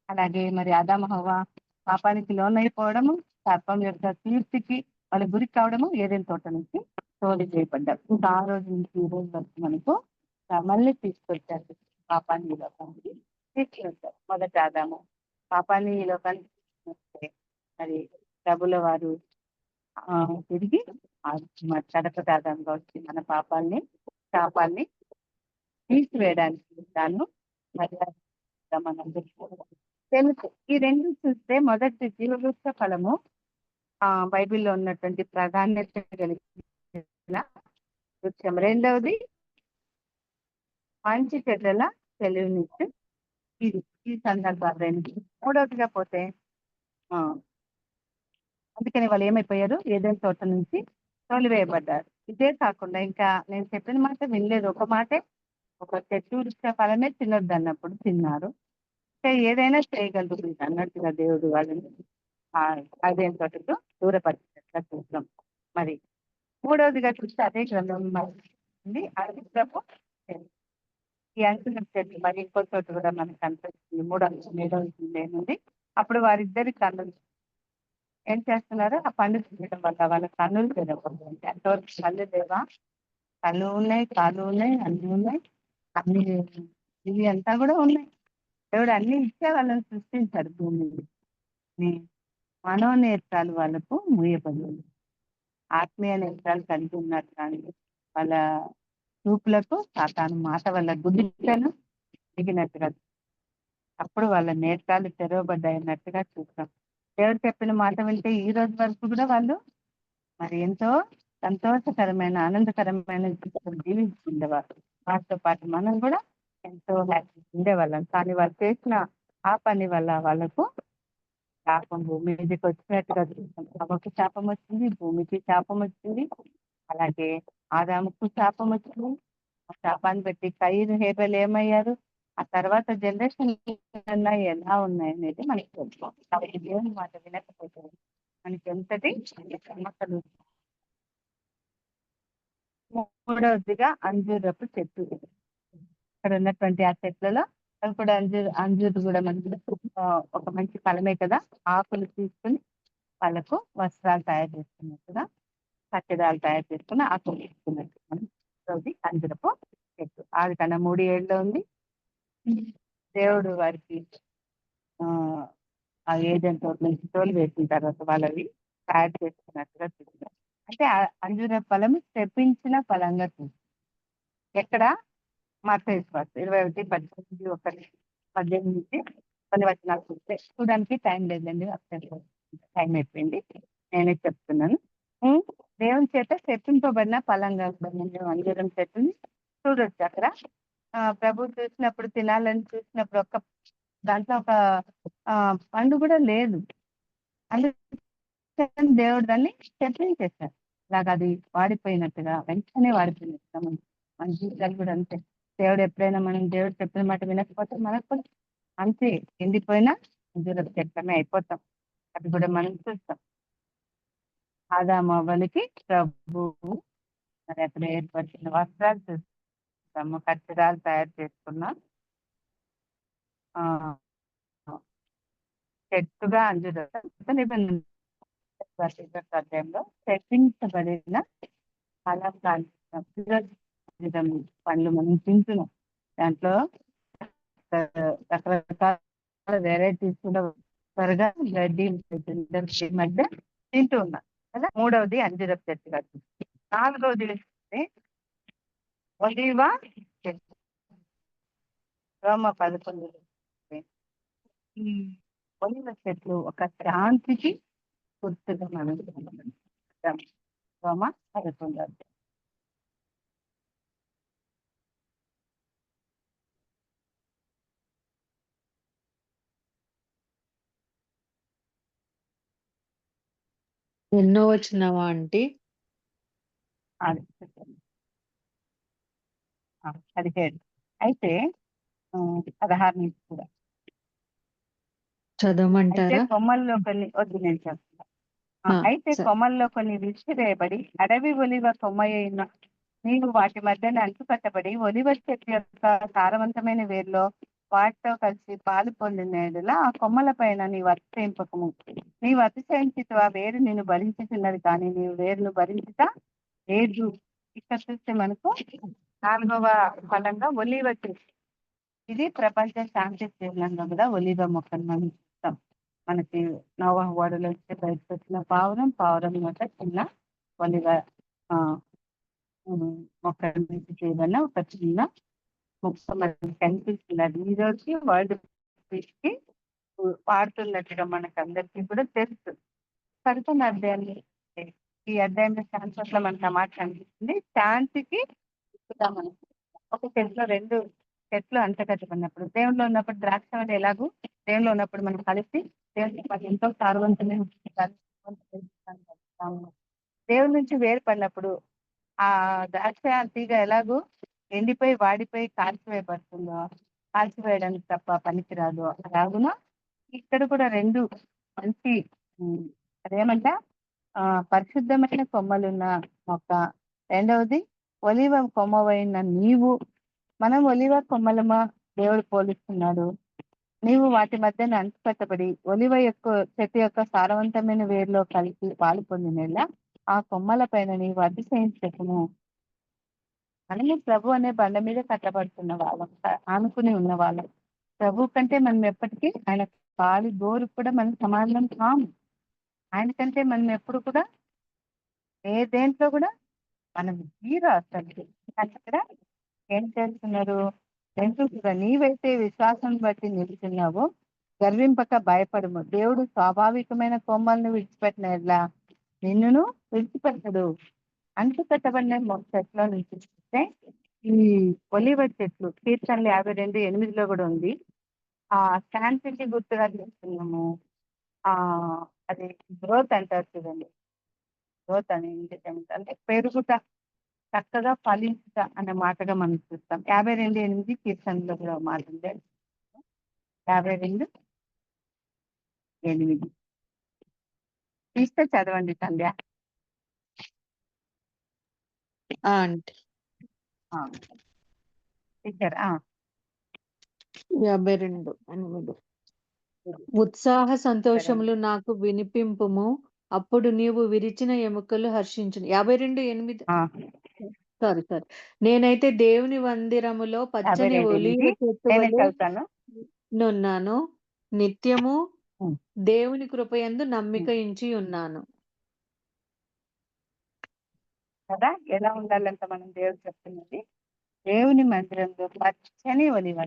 [SPEAKER 3] అలాగే మరి ఆదాము హవ్వ పాపానికి లోనైపోవడము, సర్పం యొక్క కీర్తికి వాళ్ళు గురి కావడము, ఏదైనా తోట నుంచి తోలి చేయబడ్డారు. ఇంకా ఆ రోజు నుంచి ఈ రోజు వరకు మనకు మళ్ళీ తీసుకొచ్చారు పాపాన్ని ఈ లోకానికి తీసుకొచ్చారు. మొదట ఆదాము పాపాన్ని ఈ లోకానికి తీసుకొస్తే మరి ప్రభుల వారు తిరిగి కడపటి ఆదాముగా వచ్చి మన శాపాన్ని తీసివేయడానికి తాను మనం తెలుసు. ఈ 2 చూస్తే మొదటి జీవవృక్ష ఫలము బైబిల్లో ఉన్నటువంటి ప్రాధాన్యత కలిగిన వృక్షం. రెండవది మంచి చెడ్డల తెలివినిచ్చు ఇది ఈ సందర్భాలు. మూడవదిగా పోతే అందుకని వాళ్ళు ఏమైపోయారు? ఏదైనా తోట నుంచి తోలివేయబడ్డారు. ఇదే కాకుండా ఇంకా నేను చెప్పిన మాట వినలేదు. ఒక మాటే, ఒక చెట్టు వృక్ష ఫలమే తినొద్దు అన్నప్పుడు తిన్నారు. ఏదైనా చేయగలరు అన్నట్టుగా దేవుడు వాళ్ళని అదేం తోటకు దూరపరిచినట్లుగా చూస్తాం. మరి మూడవదిగా చూస్తే అదే గ్రంథం అరవిందపు ఈ అంకుల చెట్టు మరి ఇంకో చోట కూడా మనకు కనిపిస్తుంది. వస్తుంది, మూడవ నుండి. అప్పుడు వారిద్దరి కన్నులు ఏం చేస్తున్నారు? ఆ పండు తినడం వల్ల వాళ్ళ కన్నులు తెరవకూడదు. అంతవరకు కళ్ళు లేవా? కళ్ళు ఉన్నాయి, కాళ్ళు ఉన్నాయి, అన్ని ఉన్నాయి, అన్ని ఇవి అంతా కూడా ఉన్నాయి. దేవుడు అన్ని ఇచ్చే వాళ్ళని సృష్టించాడు భూమి మీద. మనోనేత్రాలు వాళ్ళకు మూయబడి, ఆత్మీయ నేత్రాలు కలిగి ఉన్నారు కానీ వాళ్ళ చూపులకు సాతాను మాట వల్ల గుడ్డిలను దిగినట్టుగా, అప్పుడు వాళ్ళ నేత్రాలు తెరవబడ్డాయినట్టుగా చూస్తాం. దేవుడు చెప్పిన మాట వింటే ఈ రోజు వరకు కూడా వాళ్ళు మరి ఎంతో సంతోషకరమైన ఆనందకరమైన జీవితం జీవించుండేవారు. వాటితో పాటు మనం కూడా ఎంతో హ్యాపీ ఉండేవాళ్ళం. కానీ వాళ్ళు చేసిన ఆ పని వల్ల వాళ్ళకు శాపం భూమి మీదకి వచ్చినట్టుగా చూస్తాం. అవ్వకు శాపం వచ్చింది, భూమికి శాపం వచ్చింది, అలాగే ఆదాముకు శాపం వచ్చింది. ఆ శాపాన్ని బట్టి కయీను హేబెలు ఏమయ్యారు? ఆ తర్వాత జనరేషన్ ఎలా ఉన్నాయి అనేది మనకి తెలుసు. కాబట్టి దేవుని మాట వినకపోతే మనకి ఎంతటి సమస్యలు. మూడవదిగా అంజూరపు చెట్టు. ఇక్కడ ఉన్నటువంటి ఆ చెట్లలో అవి కూడా అంజూరు కూడా మనకి ఒక మంచి ఫలమే కదా. ఆకులు తీసుకుని వాళ్ళకు వస్త్రాలు తయారు చేసుకున్నట్టుగా, కట్టెదాలు తయారు చేసుకుని ఆకులు తీసుకున్నట్టు అంజూరపు చెట్టు. ఆది కన్నా 3 ఏళ్ళలో ఉంది. దేవుడు వారికి ఆ ఏదెంత నుంచి తోలు వేసిన తర్వాత వాళ్ళవి తయారు చేసుకున్నట్టుగా చూస్తున్నారు. అంటే అంజూర ఫలం తెప్పించిన ఫలంగా చూస్తుంది. ఎక్కడ? మత్తయి సువార్త 21:18 కొన్ని వచనాలు చూస్తే చూడడానికి టైం లేదండి, టైం అయిపోయింది, నేనే చెప్తున్నాను. దేవుని చేత తెప్పింపబడిన ఫలంగా అంజూరం చెట్టుని చూడొచ్చు. అక్కడ ప్రభు చూసినప్పుడు, తినాలని చూసినప్పుడు ఒక దాంట్లో ఒక పండు కూడా లేదు. అందుకే దేవుడు దాన్ని తెప్పించేశారు. ఇలాగ అది వాడిపోయినట్టుగా, వెంటనే వాడిపోయినట్టుగా మన జీవితాలు కూడా అంతే. దేవుడు ఎప్పుడైనా మనం దేవుడు చెప్పిన మాట వినకపోతే మనకు కూడా అంతే, ఎండిపోయినా అంజూరపు చెట్లమే అయిపోతాం. అది కూడా మనం చూస్తాం. ఆదాము అవ్వలకి ప్రభువు మరి అక్కడ ఏర్పరిచిన వస్త్రాలు చూస్తాము, కట్టడాలు తయారు చేసుకున్నాం. చెట్టుగా అధ్యాయంలో తెప్పించబడిన ఫలం పండ్లు మనం తింటున్నాం. దాంట్లో రకరకాల వెరైటీస్ కూడా త్వరగా గడ్డి మధ్య తింటూ ఉన్నాం కదా. మూడవది అంజూరపు చెట్టు కాదు. నాలుగవది ఒలీవ చెట్టు. రోమ 11. ఒలీవ చెట్లు ఒక శాంతికి గుర్తుగా మనం రోమ 11.
[SPEAKER 2] ఎన్నో వచ్చినావా ఆంటీ?
[SPEAKER 3] 17. అయితే 16 నుంచి కూడా
[SPEAKER 2] చదవమంటారా?
[SPEAKER 3] కొమ్మల్లో కొన్ని వద్దు, నేను చెప్తాను. అయితే కొమ్మల్లో కొన్ని విసిరేయబడి అడవి ఒలివ కొమ్మ అయిన నీవు వాటి మధ్యన అంటుకట్టబడి ఒలివ చెట్టు యొక్క సారవంతమైన వేరులో వాటితో కలిసి పాలు పొందినలా ఆ కొమ్మల పైన నీవు అతిశయింపకము. నీవు అతిశయించితివా, వేరు నిన్ను భరించుతున్నది కానీ నీవు వేరును భరించుట లేదు. ఇక్కడ చూస్తే మనకు 4వ ఫలంగా ఒలివ చెట్టు. ఇది ప్రపంచ శాంతి చిహ్నంగా కూడా ఒలివ మొక్కను మనం చూస్తాం. మనకి నోవహు ఓడలో వచ్చే బయటకు వచ్చిన పావురం యొక్క చిన్న ఒలివ మొక్క నుంచి చేయబడిన ఒక చిన్న మొక్క మనకి కనిపిస్తున్నది. ఈ రోజుకి వరల్డ్ పీస్ కి వాడుతున్నట్టుగా మనకు అందరికీ కూడా తెలుసు. 11వ అధ్యాయంలో ఈ అధ్యాయంలో శాంతి పట్ల మనకు ఆ మాట కనిపిస్తుంది. శాంతికి మనం ఒక చెట్లో 2 చెట్లు అంటకట్టుకున్నప్పుడు, దేవుళ్ళు ఉన్నప్పుడు ద్రాక్ష ఎలాగూ దేవుళ్ళు ఉన్నప్పుడు మనం కలిసి దేవుడికి ఎంతో సారవంతమైన దేవుడి నుంచి వేరుపడినప్పుడు ఆ ద్రాక్ష తీగ ఎలాగూ ఎండిపోయి వాడిపోయి కాల్చివేయబడుతుందో, కాల్చివేయడానికి తప్ప పనికిరాదు. అలాగున ఇక్కడ కూడా 2 మంచి అదేమంట పరిశుద్ధమైన కొమ్మలున్న మొక్క. రెండవది ఒలివ కొమ్మవైన నీవు. మనం ఒలివ కొమ్మలమా దేవుడు పోలిస్తున్నాడు. నీవు వాటి మధ్యన అంటుకట్టబడి ఒలివ యొక్క చెట్టు యొక్క సారవంతమైన వేరులో కలిసి పాలు పొందినలా ఆ కొమ్మల పైన నీవు అతిశయించకుము. మనము ప్రభు అనే బండ మీద కట్టబడుతున్న వాళ్ళం, ఆనుకుని ఉన్న వాళ్ళం. ప్రభు కంటే మనం ఎప్పటికీ ఆయన కాలి గోరు కూడా మనం సమానం కాము. ఆయన కంటే మనం ఎప్పుడు కూడా ఏ దేంట్లో కూడా మనం జీరో అసలు. అక్కడ ఏం చేస్తున్నారు? కూడా నీవైతే విశ్వాసం బట్టి నిలుచున్నావో గర్వింపక భయపడము. దేవుడు స్వాభావికమైన కొమ్మలను విడిచిపెట్టిన ఎట్లా నిన్నును విడిచిపెట్టడు. అంటు కట్టబడిన చెట్లో నుంచి చూస్తే ఈ ఒలివ చెట్లు కీర్తనలు 52:8 కూడా ఉంది. ఆ శాంతికి గుర్తుగా చేస్తున్నాము. అది గ్రోత్ అంటారు చూడండి. గ్రోత్ అని అంటే పెరుగుట, చక్కగా ఫలించుట అనే మాటగా మనం చూస్తాం. 52:8 కీర్తనలో కూడా మాట ఉంది. 52:8 తీస్తే చదవండి సంధ్య.
[SPEAKER 2] ఆంటీ
[SPEAKER 3] టీచర్
[SPEAKER 2] 52:8 ఉత్సాహ సంతోషములు నాకు వినిపింపుము, అప్పుడు నీవు విరిచిన ఎముకలు హర్షించును. 52:8 సారీ నేనైతే దేవుని మందిరములో పచ్చని
[SPEAKER 3] 52:8
[SPEAKER 2] ఒలీవ చెట్టు
[SPEAKER 3] నేనే
[SPEAKER 2] వలె
[SPEAKER 3] చదువుతాను.
[SPEAKER 2] నున్నాను, నిత్యము
[SPEAKER 3] ఉం.
[SPEAKER 2] దేవుని కృపయందు నమ్మిక ఇంచి ఉన్నాను.
[SPEAKER 3] కదా ఎలా ఉండాలంట మనం దేవుడు చెప్తున్నది. దేవుని మందిరంలో పచ్చని ఒలివ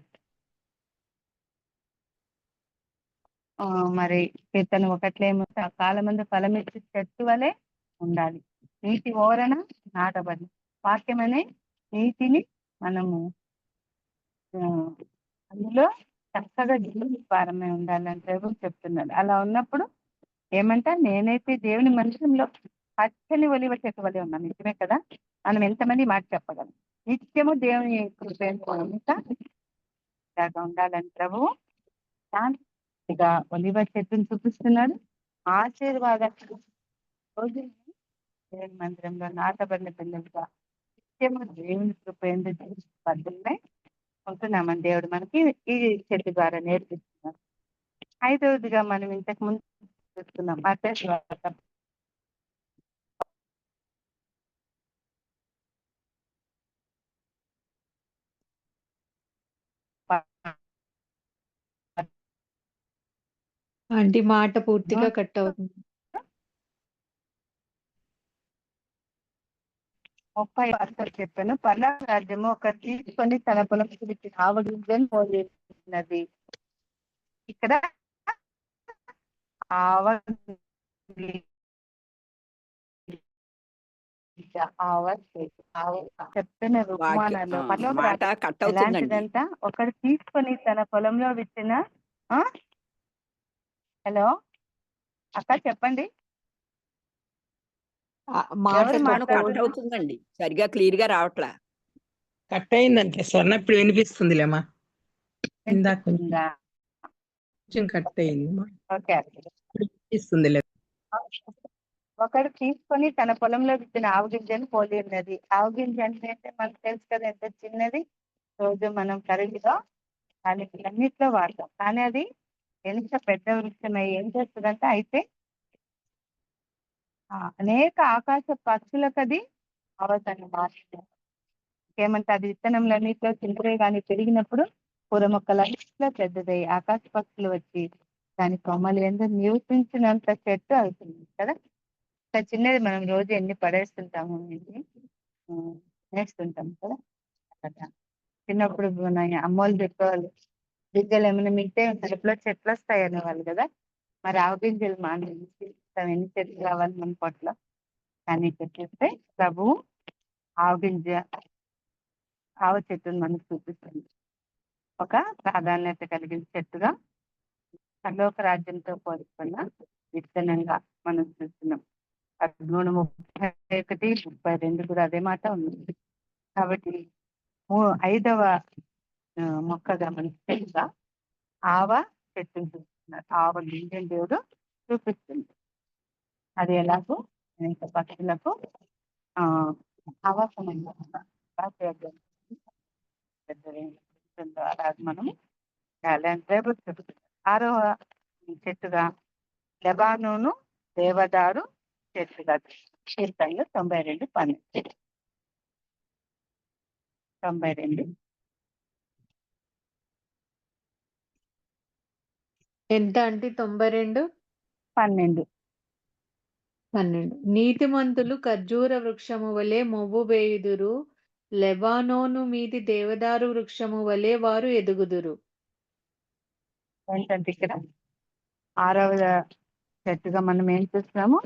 [SPEAKER 3] మరి కీర్తన 1 కాలమందు ఫలమిచ్చి చెట్టు వలె ఉండాలి. నీటి ఓరణ నాటబడి వాక్యమనే నీతిని మనము అందులో చక్కగా జీవిపారమై ఉండాలని ప్రభు చెప్తున్నాడు. అలా ఉన్నప్పుడు ఏమంట, నేనైతే దేవుని మందిరంలో పచ్చని ఒలివ చెట్టు వలె ఉన్నాను. నిజమే కదా, మనం ఎంతమంది మాట చెప్పగలం. నిత్యము దేవుని కృపగా ఉండాలని ప్రభువు శాంతిగా ఒలివ చెట్టును చూపిస్తున్నాడు. ఆశీర్వాద రోజు దేవుని మందిరంలో నాటబడిన పిల్లలుగా నిత్యము దేవుని కృప బద్దలై ఉంటున్నామని దేవుడు మనకి ఈ చెట్టు ద్వారా నేర్పిస్తున్నారు. 5వదిగా మనం ఇంతకు ముందు చూస్తున్నాం మత్తయి వార్త
[SPEAKER 2] ఆంటీ మాట పూర్తిగా కట్ అవుతుంది.
[SPEAKER 3] 30 చెప్పాను. పరలోక రాజ్యము ఒక తీసుకొని తన పొలం గురించి ఆవగింజని పోలేస్తున్నది. ఇక్కడ చెప్పిన రుమానాలు పరలోక
[SPEAKER 5] మాట
[SPEAKER 3] రాజ్యం
[SPEAKER 5] కట్ అవుతుందండి.
[SPEAKER 3] ఎలాంటిదంట? ఒకడు తీసుకొని తన పొలంలో విత్తిన హలో అక్క చెప్పండి.
[SPEAKER 2] మాట
[SPEAKER 3] ఎవరు
[SPEAKER 5] ఫోన్ కట్
[SPEAKER 3] మాట్లాడకూడదు?
[SPEAKER 5] అవుతుందండి, సరిగా క్లియర్ గా రావట్లా.
[SPEAKER 7] కట్ అయిందంటే స్వర్ణ ఇప్పుడు వినిపిస్తుందిలేమా. ఇందాక
[SPEAKER 3] ఉందా?
[SPEAKER 7] కొంచెం కట్ అయింది,
[SPEAKER 3] ఓకే.
[SPEAKER 7] వినిపిస్తుందిలే.
[SPEAKER 3] ఒకడు తీసుకొని తన పొలంలో విత్తిన ఆవగింజని పోలి ఉన్నది. ఆవగింజ అంటే మనకు తెలుసు కదా ఎంత చిన్నది. రోజు మనం కర్రీలో అన్నిట్లో వాడతాం. కానీ అది ఎంత పెద్ద వృక్షమై ఏం చేస్తుందంటే అయితే అనేక ఆకాశ పక్షులకు అది అవసరం మార్చుతుంది. ఏమంటే అది విత్తనంలన్నిట్లో చింతరే కానీ పెరిగినప్పుడు కూర మొక్కలన్నిట్లో పెద్దదై ఆకాశ పక్షులు వచ్చి దాని కొమ్మలు ఎందుకు నివసించినంత చెట్టు అవుతుంది కదా. చిన్నది మనం రోజు ఎన్ని పడేస్తుంటాము, నేస్తుంటాం కదా. చిన్నప్పుడు అమ్మోళ్ళు చెప్పేవాళ్ళు గింజలు ఏమైనా మిగితే కడుపులో చెట్లు వస్తాయి అనేవాళ్ళు కదా. మరి ఆవు గింజలు ఎన్ని చెట్లు కావాలి మన పొట్లో. కానీ ఇక్కడ చూస్తే ప్రభువు ఆవు చెట్టును మనకు చూపిస్తుంది. ఒక ప్రాధాన్యత కలిగిన చెట్టుగా పరలోక రాజ్యంతో పోల్చుకున్న విత్తనంగా మనం చూస్తున్నాం. 13:31-32 కూడా అదే మాట ఉంది. కాబట్టి 5వ మొక్కగా మనకి చెట్టుగా ఆవ చెట్టును చూస్తున్నారు. ఆవ గింజను దేవుడు చూపిస్తుంది. అది ఎలాగో అనేక పక్షులకు ఆవాసమైన అలాగే మనము రేపు చెప్తున్నారు. 6వ చెట్టుగా లెబానోను దేవదారు చెట్టుగా. కీర్తనలు 92:12. 92.
[SPEAKER 2] ఎంత అంటే 92,
[SPEAKER 3] 12.
[SPEAKER 2] 12. నీతిమంతులు ఖర్జూర వృక్షము వలె మొవ్వు వేయుదురు, లెబానోను మీది దేవదారు వృక్షము వలె వారు ఎదుగుదురు.
[SPEAKER 3] ఏంటంటే ఇక్కడ 6వ చెట్టుగా మనం ఏం చూస్తున్నాము?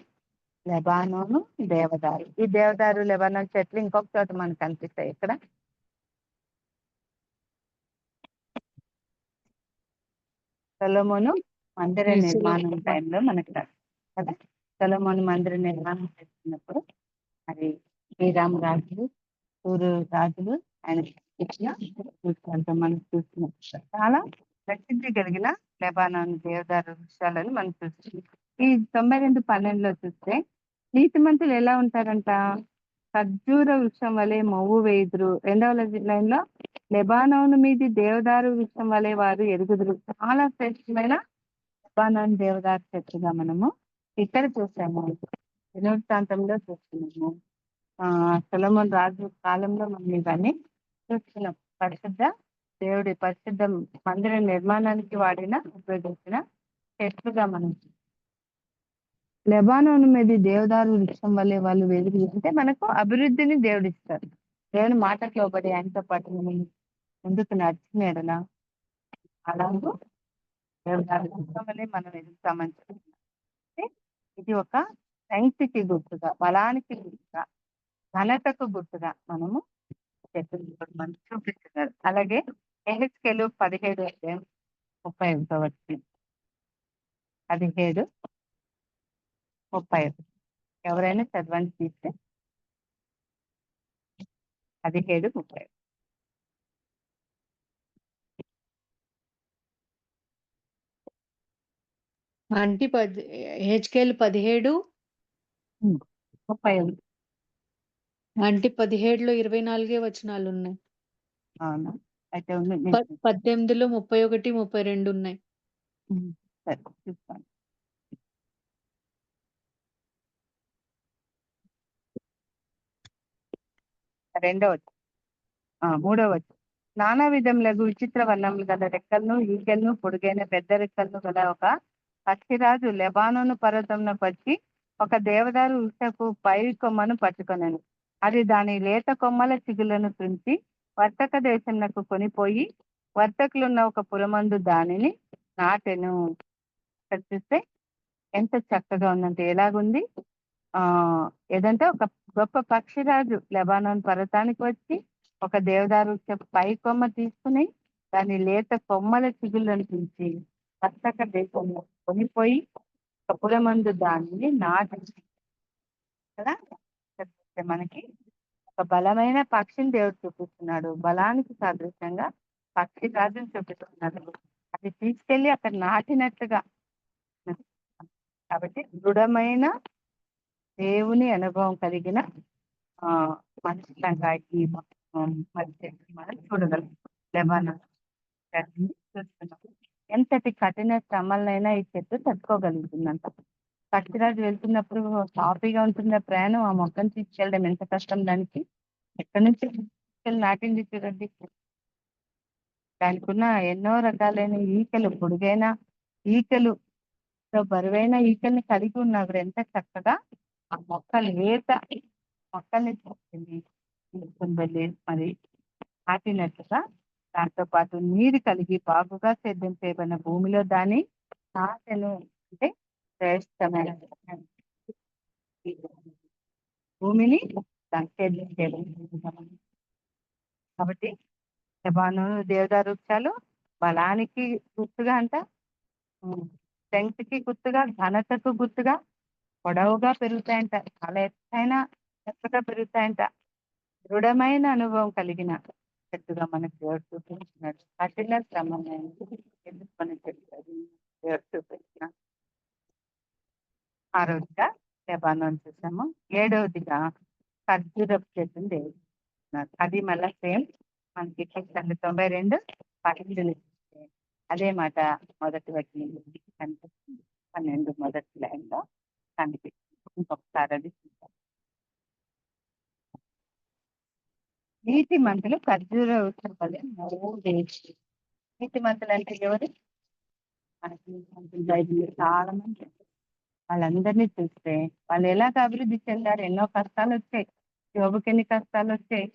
[SPEAKER 3] లెబానోను దేవదారు. ఈ దేవదారు లెబానోన్ చెట్లు ఇంకొక చోట మనకు కనిపిస్తాయి. ఇక్కడ సొలొమోను మందిర నిర్మాణం టైంలో మనకు కదా. సొలొమోను మందిర నిర్మాణం చేస్తున్నప్పుడు మరి శ్రీరామ్ రాజులు, సూరు రాజులు ఆయన ఇచ్చిన వృక్షాలతో మనం చూస్తున్నాం. చాలా ప్రసిద్ధి కలిగిన లెబానోన్ దేవదారు వృక్షాలను మనం చూస్తున్నాం. ఈ 92:12లో చూస్తే నీతిమంతులు ఎలా ఉంటారంట? ఖర్జూర వృక్షం వలె మొవ్వు వేయుదురు. 2వ లైన్ లో లెబానోను మీది దేవదారు వృక్షం వలె వారు ఎదుగుదురు. చాలా శ్రేష్టమైన లెబానోన్ దేవదారు చెట్టుగా మనము ఇక్కడ చూసాము. దినవృత్తాంతంలో చూస్తున్నాము. సొలొమోన్ రాజు కాలంలో మనం ఇవన్నీ చూస్తున్నాం. పరిశుద్ధ దేవుడి పరిశుద్ధ మందిర నిర్మాణానికి ఉపయోగించిన చెట్లుగా మనం లెబానోను మీద దేవదారు వృక్షం వల్లే వాళ్ళు వెలుగు అంటే మనకు అభివృద్ధిని దేవుడు ఇస్తారు. దేవుని మాటకు లోబడి ఆయనతో పాటు ముందుకు నడిచిన ఎడల అలాగే దేవదారు వృక్షం వల్లే మనం ఎదుగుతామని చెప్తున్నాం. ఇది ఒక శక్తికి గుర్తుగా, బలానికి గుర్తుగా, ఘనతకు గుర్తుగా మనము చెట్లు మనకు చూపిస్తున్నారు. అలాగే ఎహెచ్కేలు 17:31. 17:31. ఎవరైనా చదవండి తీస్తే 17:31.
[SPEAKER 2] అంటే హెచ్కేల్ 17,
[SPEAKER 3] 31.
[SPEAKER 2] అంటే 17లో 24 వచనాలు ఉన్నాయి.
[SPEAKER 3] అవునా? అయితే
[SPEAKER 2] 18లో 31, 32 ఉన్నాయి.
[SPEAKER 3] సరే చూస్తాను. మూడవ నానా విధములకు విచిత్ర వర్ణములు గల రెక్కలను, ఈగలను, పొడుగైన పెద్ద రెక్కలను గల ఒక పక్షిరాజు లెబానోను పర్వతంలోకి వచ్చి ఒక దేవదారు వృక్షపు పై కొమ్మను పట్టుకొనెను. అది దాని లేత కొమ్మల చిగులను తుంచి వర్తక దేశంకు కొనిపోయి వర్తకులున్న ఒక పురమందు దానిని నాటెను. చూస్తే ఎంత చక్కగా ఉందంటే ఎలాగుంది. ఏదంటే ఒక గొప్ప పక్షిరాజు లెబానోన్ పర్వతానికి వచ్చి ఒక దేవదారు పై కొమ్మ తీసుకుని దాని లేత కొమ్మల చిగుళ్ళను పెంచి వర్తక దేశంలో కొనిపోయి ఒక పురమందు దానిని నాటి కదా. మనకి ఒక బలమైన పక్షిని దేవుడు చూపిస్తున్నాడు. బలానికి సాదృశ్యంగా పక్షి రాజుని చూపిస్తున్నాడు. అది తీసుకెళ్లి అక్కడ నాటినట్టుగా. కాబట్టి దృఢమైన దేవుని అనుభవం కలిగిన మనుషులంగా ఈ మనం చూడగలం. లెబానోన్ చూస్తున్నాం. ఎంతటి కఠిన శ్రమలనైనా ఈ చెట్టు తట్టుకోగలుగుతుందంట. పక్షిరాజు వెళ్తున్నప్పుడు సాఫీగా ఉంటున్న ప్రయాణం ఆ మొక్కను తీసుకెళ్ళడం ఎంత కష్టం దానికి. ఎక్కడి నుంచి నాటింది చూడండి. దానికి ఉన్న ఎన్నో రకాలైన ఈకలు, పొడుగైన ఈకలు, బరువైన ఈకల్ని కలిగి ఉన్నప్పుడు ఎంత చక్కగా ఆ మొక్కలు మొక్కల్ని తీసుకెళ్ళి మరి నాటినట్టుగా దాంతో పాటు నీరు కలిగి బాగుగా సేద్యం చేయబడిన భూమిలో దాన్ని నాటెను. అంటే శ్రేష్టమైన భూమిని సేద్యం చేయడం. కాబట్టి లెబానోను దేవదారు వృక్షాలు బలానికి గుర్తుగా అంట, స్ట్రెంగ్త్‌కి గుర్తుగా, ఘనతకు గుర్తుగా, పొడవుగా పెరుగుతాయంట, చాలా ఎత్తుగా పెరుగుతాయంట. దృఢమైన అనుభవం కలిగిన చెట్టుగా మనకు దేవుడు చూపించినాడు. కఠిన శ్రమను ఎదుర్కొని దేవుడు చూపించిన 6వదిగా లెబానోన్ చూసాము. 7వదిగా ఖర్జూరపు చెట్టుని దేవుడు చూపిస్తున్నారు. అది మళ్ళా సేమ్ మనకి 92:12 అదే మాట మొదటి వచనం కనిపిస్తుంది, 12 మొదటి లైన్ లో కనిపిస్తుంది. ఇంకొకసారి అది చూద్దాం. నీతి మంతులు ఖర్జూర వృక్షం వలె మోడేసి. నీతి మంతులు అంటే ఎవరు? మనకి నీతి మంతులు బైబిల్లో చాలా మంది ఉన్నారు. వాళ్ళందరినీ చూస్తే వాళ్ళు ఎలాగ అభివృద్ధి చెందారు? ఎన్నో కష్టాలు వచ్చాయి. యోబుకి ఎన్ని కష్టాలు వచ్చాయి?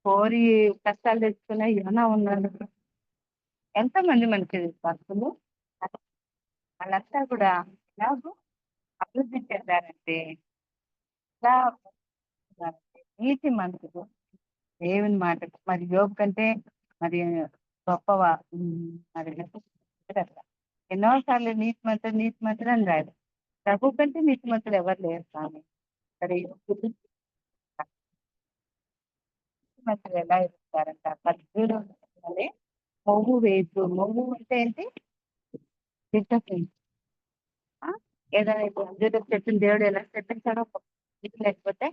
[SPEAKER 3] కోరి కష్టాలు తెచ్చుకున్న యోనా ఉన్నాడు. ఎంతమంది మనకి భక్తులు వాళ్ళంతా కూడా ఎలాగో అభివృద్ధి చెందారంటే ఎలా ఉన్నారంటే నీతి మంతులు దేవుని మాట. మరి యోబు కంటే మరి గొప్పవా? మరి ఎన్నోసార్లు నీతి మంతులు అని రాదు. ప్రభు కంటే నీతి మంతులు ఎవరు లేరు. కానీ మరి యోబు మంత్రులు ఎలా ఎదుగుతారంట? ఖర్జూరం వలె మొవ్వు వేసు. మొవ్వు అంటే ఏంటి? డిస్టర్బెన్స్. ఏదైనా ఇప్పుడు ఖర్జూరం చెట్టుని దేవుడు ఎలా చెప్పించాడో, లేకపోతే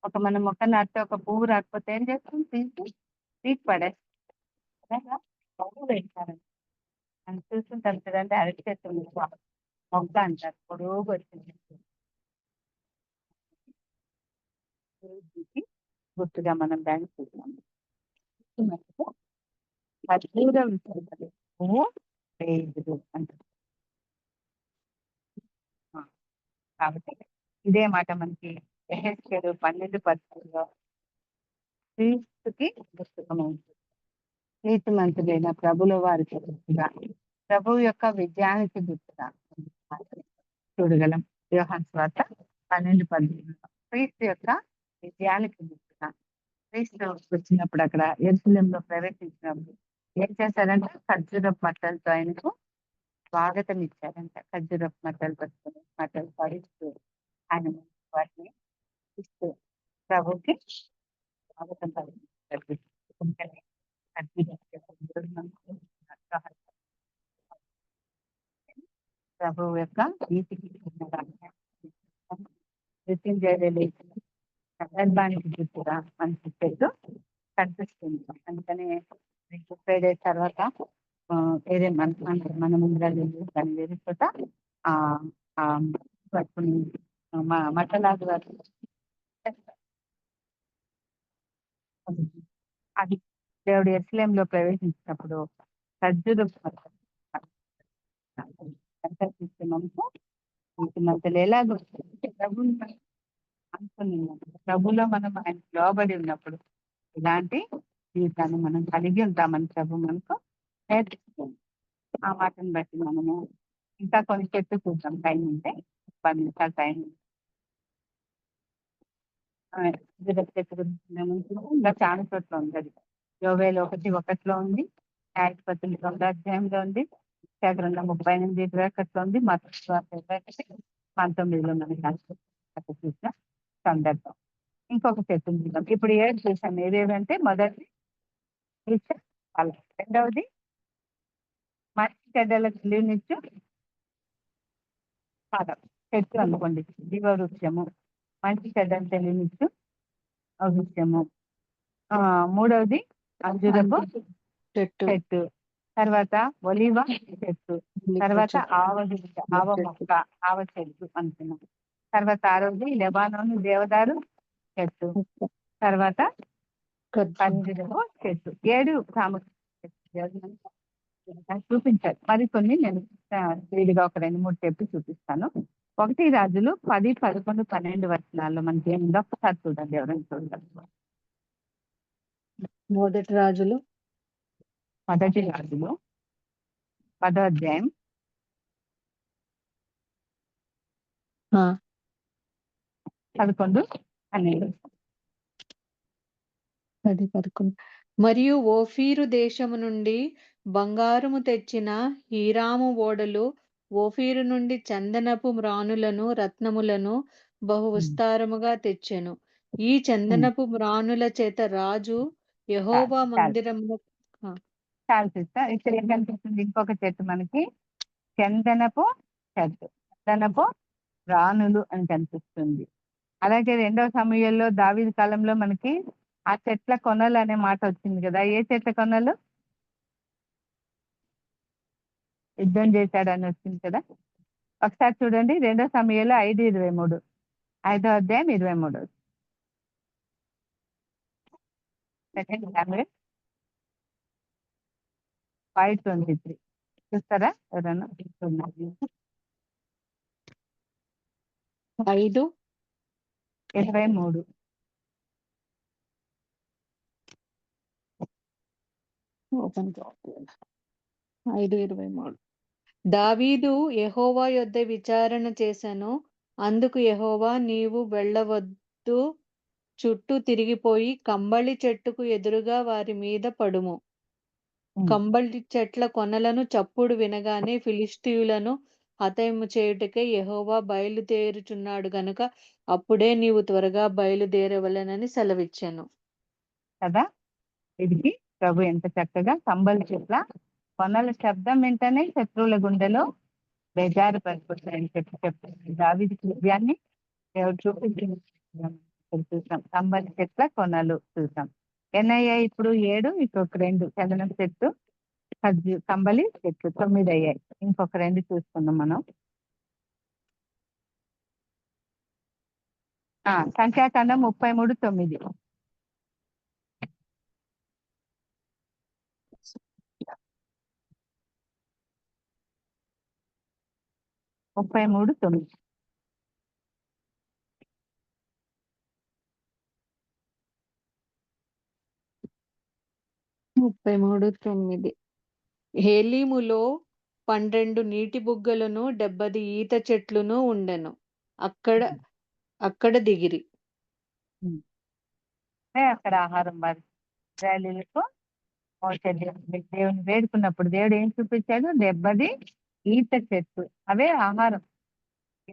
[SPEAKER 3] ఒక మన మొక్క నాటితే ఒక పువ్వు రాకపోతే ఏం చేస్తాం? తీసి పడేస్తాం. మొవ్వు వేస్తారంట. మనం చూస్తుంటాం కదంటే అరటి చెట్టు మొగ్గ అంటారు, పొడుగు వచ్చింది. గుర్తుగా మనం దాన్ని చూసాం. ఖర్జూరం పువ్వు వేయదు అంటారు. కాబట్టి ఇదే మాట మనకి యెహెజ్కేలు 12:10 క్రీస్తుకి పుస్తకమైంది. నీతిమంతుడైన ప్రభుల వారికి గుర్తుగా, ప్రభు యొక్క విజయానికి గుర్తుగా చూడగలం. యోహాను సువార్త 12:18 క్రీస్తు యొక్క విజయానికి గుర్తుగా. క్రీస్తు వచ్చినప్పుడు అక్కడ యెరూషలేములో ప్రవేశించినప్పుడు ఏం చేశారంటే ఖర్జూరపు మట్టలతో ఆయనకు స్వాగతం ఇచ్చారంట. ఖర్జూరపు మట్టలు పట్టుకుని మట్టలు పడిస్తూ ఆయన వాటిని ఇస్తూ ప్రభుకి స్వాగతం పలికించారు. ప్రభు యొక్క నీతికి సందర్భానికి గుర్తుగా మనకి చెట్టు కనిపిస్తుంది. అందుకనే ముప్పై డేస్ తర్వాత వేరే మన ముందరాలు దాన్ని వేరే చోట పట్టుకుని మట్టలాగా అది దేవుడు యెరూషలేములో ప్రవేశించినప్పుడు ఖర్జూరపు మనకు నీతి మంతులు ఎలాగో ప్రభుని అనుకుని ప్రభులో మనం ఆయన లోబడి ఉన్నప్పుడు ఇలాంటి జీవితాన్ని మనం కలిగి ఉంటామని ప్రభు మనకు నేర్పిస్తుంది. ఆ మాటను బట్టి మనము ఇంకా కొన్ని చెట్టు చూద్దాం. టైం ఉంటే 10 నిమిషాలు టైం చెట్టు గురించి ఇంకా చాలా చోట్ల ఉంది. యోవేలు 1:1 ఉంది, న్యాయాధిపతులు 9వ అధ్యాయంలో ఉంది, గ్రంథం 38:21 ఉంది, మత్తయి 19లో మనకి చూసిన సందర్భం. ఇంకొక చెట్టు చూద్దాం. ఇప్పుడు 7 చూసాం. ఏవేవంటే మొదటి ఫలం, రెండవది మంచి చెడ్డలకు తెలియనిచ్చు ఫలం చెట్టు అనుకోండి, జీవవృక్షము. మంచి చెడ్డలు తెలియనిచ్చు వృక్షము. మూడవది అంజూరపు చెట్టు, తర్వాత ఒలివ చెట్టు, తర్వాత ఆవ మొక్క, ఆవ చెట్టు అనుకున్నాం. తర్వాత 6వది లెబానోను దేవదారు చెట్టు, తర్వాత ఖర్జూరపు చెట్టు. 7 ప్రాముఖ్యత చూపించారు. మరి కొన్ని నేను స్పీడ్గా ఒక 2-3 చెప్పి చూపిస్తాను. 1 రాజులు 10, 11, 12 వచనాల్లో మనకి ఏముందో ఒకసారి చూడండి. ఎవరైనా చూడండి.
[SPEAKER 2] మొదటి రాజులు
[SPEAKER 3] 10వ అధ్యాయం 11, 12.
[SPEAKER 2] 10, 11. మరియు ఓఫీరు దేశము నుండి బంగారము తెచ్చిన హీరాము ఓడలు ఓఫీరు నుండి చందనపు మ్రానులను రత్నములను బహు విస్తారముగా తెచ్చెను. ఈ చందనపు మ్రానుల చేత రాజు యెహోవా మందిరమును
[SPEAKER 3] చాలా చూస్తా. ఇక్కడ ఏం కనిపిస్తుంది? ఇంకొక చెట్టు మనకి చందనపు చెట్టు, చందనపు రాణులు అని కనిపిస్తుంది. అలాగే 2వ సమూయేలులో దావీదు కాలంలో మనకి ఆ చెట్ల కొనలు అనే మాట వచ్చింది కదా. ఏ చెట్ల కొనలు? యుద్ధం చేశాడని వచ్చింది కదా. ఒకసారి చూడండి 2 సమూయేలు 5:23, 5వ అధ్యాయం 23. 2 సామ్యూయల్ 5:23 చూస్తారా ఎవరన్నా?
[SPEAKER 2] 5:23. ఓపెన్ 5:23. దావీదు యెహోవా యొద్ద విచారణ చేసెను. అందుకు యెహోవా, నీవు వెళ్ళవద్దు, చుట్టూ తిరిగిపోయి కంబళి చెట్టుకు ఎదురుగా వారి మీద పడుము. కంబళి చెట్ల కొనలను చప్పుడు వినగానే ఫిలిష్తీయులను హతము చేయుటకై యెహోవా బయలుదేరుచున్నాడు గనుక అప్పుడే నీవు త్వరగా బయలుదేరవలెనని సెలవిచ్చాను
[SPEAKER 3] కదా. ఇది ప్రభు ఎంత చక్కగా కంబలి చెట్ల కొనల శబ్దం వెంటనే శత్రువుల గుండెలో బేజారు పడిపోతాయని చెప్తారు. దావీదు హృదయాన్ని దేవుడు చూపించాం. చూసాం కంబలి చెట్ల కొనలు చూసాం. ఎన్నయ్యా ఇప్పుడు 7, ఇంకొక 2 చందనం చెట్టు, కంబలి చెట్లు 9 అయ్యాయి. ఇంకొక 2 చూసుకున్నాం మనం. సంఖ్యాకాండం 33:9. 33:9.
[SPEAKER 2] 33:9. హేలీములో 12 నీటి బుగ్గలను 70 ఈత చెట్లును ఉండెను. అక్కడ దిగిరి.
[SPEAKER 3] అక్కడ ఆహారం ఇశ్రాయేలీయులకు మోషే దేవుని వేడుకున్నప్పుడు దేవుడు ఏం చూపించాడు? 70 ఈత చెట్లు, అవే ఆహారం.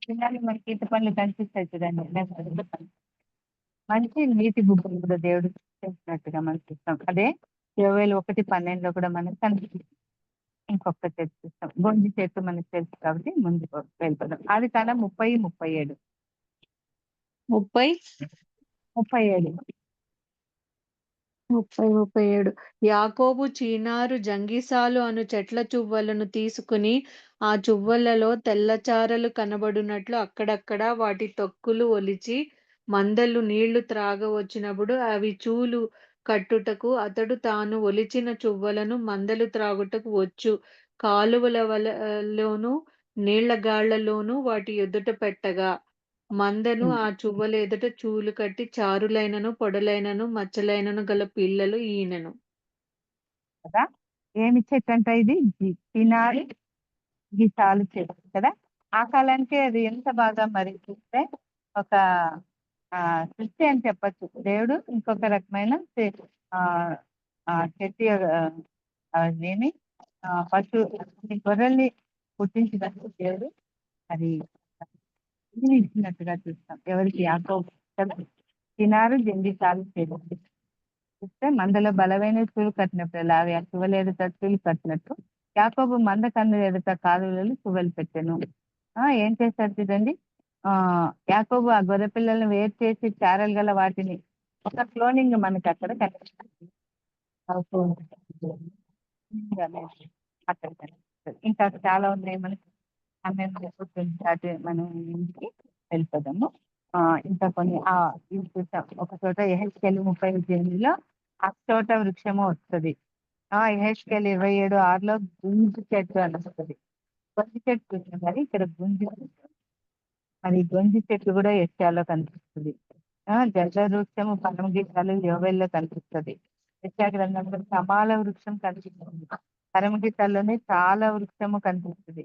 [SPEAKER 3] తినాలి మనకి ఈత పండ్లు కనిపిస్తాయి చూడండి. మంచి నీటి బుగ్గలు కూడా దేవుడు చేసినట్టుగా మనకి ఇస్తాం. అదే యోవేలు 1:12 కూడా మనకి కనిపిస్తుంది. ఇంకొక చెట్టు చూస్తాం, గొంజి చెట్టు మనకు తెలుసు కాబట్టి ముందుకు వెళ్ళిపోదాం. అది కాలం 30:37.
[SPEAKER 2] 37. యాకోబు చీనారు జంగిసాలు అను చెట్ల చువ్వలను తీసుకుని ఆ చువ్వలలో తెల్లచారలు కనబడునట్లు అక్కడక్కడ వాటి తొక్కులు ఒలిచి మందలు నీళ్లు త్రాగవచ్చినప్పుడు అవి చూలు కట్టుటకు అతడు తాను ఒలిచిన చువ్వలను మందలు త్రాగుటకు వచ్చు కాలువలలోను నీళ్లగాళ్లలోను వాటి ఎదుట పెట్టగా మందను ఆ చువ్వల ఎదుట చూలు కట్టి చారులైనను పొడలైనను మచ్చలైనను గల పిల్లలు ఈయనను.
[SPEAKER 3] కదా. ఏమి చెట్టు అంట ఇది? చినారి గిసాలు చెట్టు కదా. ఆ కాలానికి అది ఎంత బాగా మరి చూస్తే ఒక సృష్టి అని చెప్పచ్చు. దేవుడు ఇంకొక రకమైన చెట్టు ఏమి పశు గొర్రెల్ని పుట్టించినట్టు దేవుడు అది ఇచ్చినట్టుగా చూస్తాం. ఎవరికి? యాకోబు. తినారు జంగిసాలు చూస్తే మందలో బలమైన చూలు కట్టినప్పుడు అవి ఆ చువలు ఎదుట చూలు కట్టినట్టు యాకోబు మంద కన్ను ఎదుట కాలువలు చువలు పెట్టాను. ఏం చేశారు చూడండి. యాకోబు ఆ గొర్రె పిల్లలను వేరు చేసి చారలు గల వాటిని ఒక క్లోనింగ్ మనకి అక్కడ కనిపిస్తుంది. అక్కడ కనిపిస్తుంది. ఇంకా చాలా ఉన్నాయి మనకి. మనం ఇంటికి వెళ్ళిపోదాము. ఇంకా కొన్ని ఇవి చూసాం. ఒక చోట యెహెజ్కేలు 38:8లో అచ్చోట వృక్షము వస్తుంది. యెహెజ్కేలు 27:6లో గుంజి చెట్టు అని వస్తుంది. గొంజి చెట్టు చూసాం కానీ ఇక్కడ గుంజి చెట్టు, మరి గొంజి చెట్టు కూడా యెషయాలో కనిపిస్తుంది. జల వృక్షము పరమగీతాలు యోవేల్లో కనిపిస్తుంది. యెషయా గ్రంథంలో సమాల వృక్షం కనిపిస్తుంది. పరమగీతాల్లోనే చాలా వృక్షము కనిపిస్తుంది.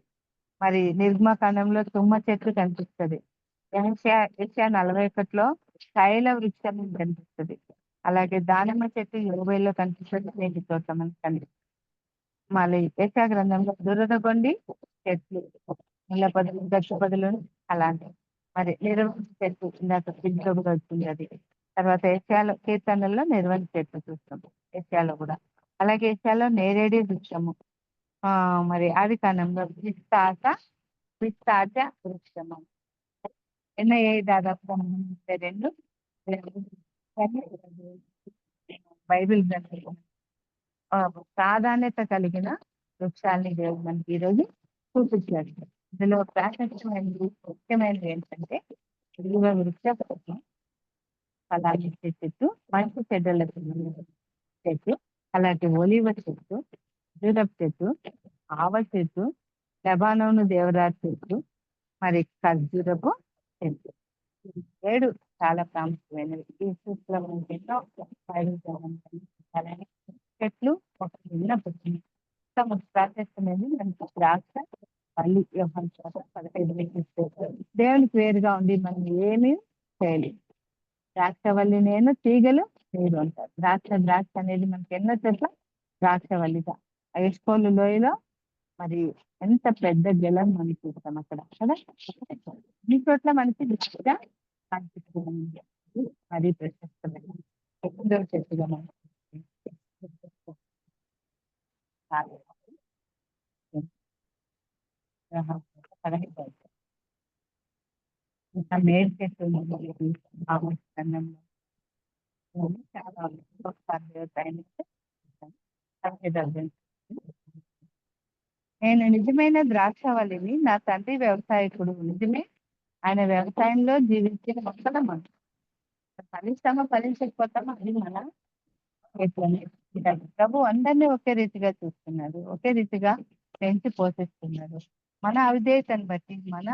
[SPEAKER 3] మరి నిర్గమకాండంలో తుమ్మ చెట్టు కనిపిస్తుంది. యెషయా 41లో తైల వృక్షం కనిపిస్తుంది. అలాగే దానిమ్మ చెట్టు యోవేల్లో కనిపిస్తుంది. నేటి తోట మనకి కనిపిస్తుంది. మళ్ళీ యెషయా గ్రంథంలో దురదగొండి చెట్లు, ముళ్ళ పొదలు, గచ్చు పొదలు అలాంటివి. మరి నిర్వహణ చెట్టు ఇందాక ఇంట్లో కూడా వచ్చింది అది. తర్వాత యెషయాలో కీర్తనల్లో నిర్వహణ చెట్టు చూస్తాం యెషయాలో కూడా. అలాగే యెషయాలో నేరేడి వృక్షము, మరి ఆది కాండంలో విస్తాచ వృక్షము. ఎన్నయ్య దాదాపు 2 బైబిల్ గ్రంథం ప్రాధాన్యత కలిగిన వృక్షాలని దేవుడు మనకి ఈరోజు చూపించాడు. ఇందులో ప్రాశస్త్యమైనది ముఖ్యమైనది ఏంటంటే వృక్ష ఫలాన్ని చెట్టు, మంచి చెడ్డల చెట్టు, అలాగే ఒలివ చెట్టు, ఖర్జూరపు చెట్టు, ఆవ చెట్టు, లెబానోను దేవదారు చెట్టు, మరి ఖర్జూరపు చెట్టు. 7 చాలా ప్రాముఖ్యమైనవి. ఈ సూట్లో మనకి ఎన్నో చెట్లు ఒక చిన్న ప్రాశస్త్యమైనది మనకి ద్రాక్ష పల్లి 15 దేవునికి వేరుగా ఉండి మనం ఏమీ చేయలేదు. ద్రాక్షవల్లి నేను, తీగలు మీరు అంటారు. ద్రాక్ష అనేది మనకి ఎన్నో చోట్ల ద్రాక్షవల్లిగా ఎస్కోలు లోయలో మరి ఎంత పెద్ద జలం మనం చూస్తాం అక్కడ కదా. ఈ చోట్ల మనకి ద్రాక్ష కనిపిస్తుంది. అది ప్రశస్తమైన ఎక్కువ చెట్టుగా మనకి ఇంకా మేడ్ చెట్టు చాలా నేను నిజమైన ద్రాక్షవల్లిని, నా తండ్రి వ్యవసాయకుడు. నిజమే, ఆయన వ్యవసాయంలో జీవించే మొక్కలం మనం. ఫలిస్తామా ఫలించకపోతామా అది మన చేతిలోనే. ప్రభు అందరినీ ఒకే రీతిగా చూస్తున్నాడు, ఒకే రీతిగా పెంచి పోషిస్తున్నాడు. మన అవిధేయతను బట్టి, మన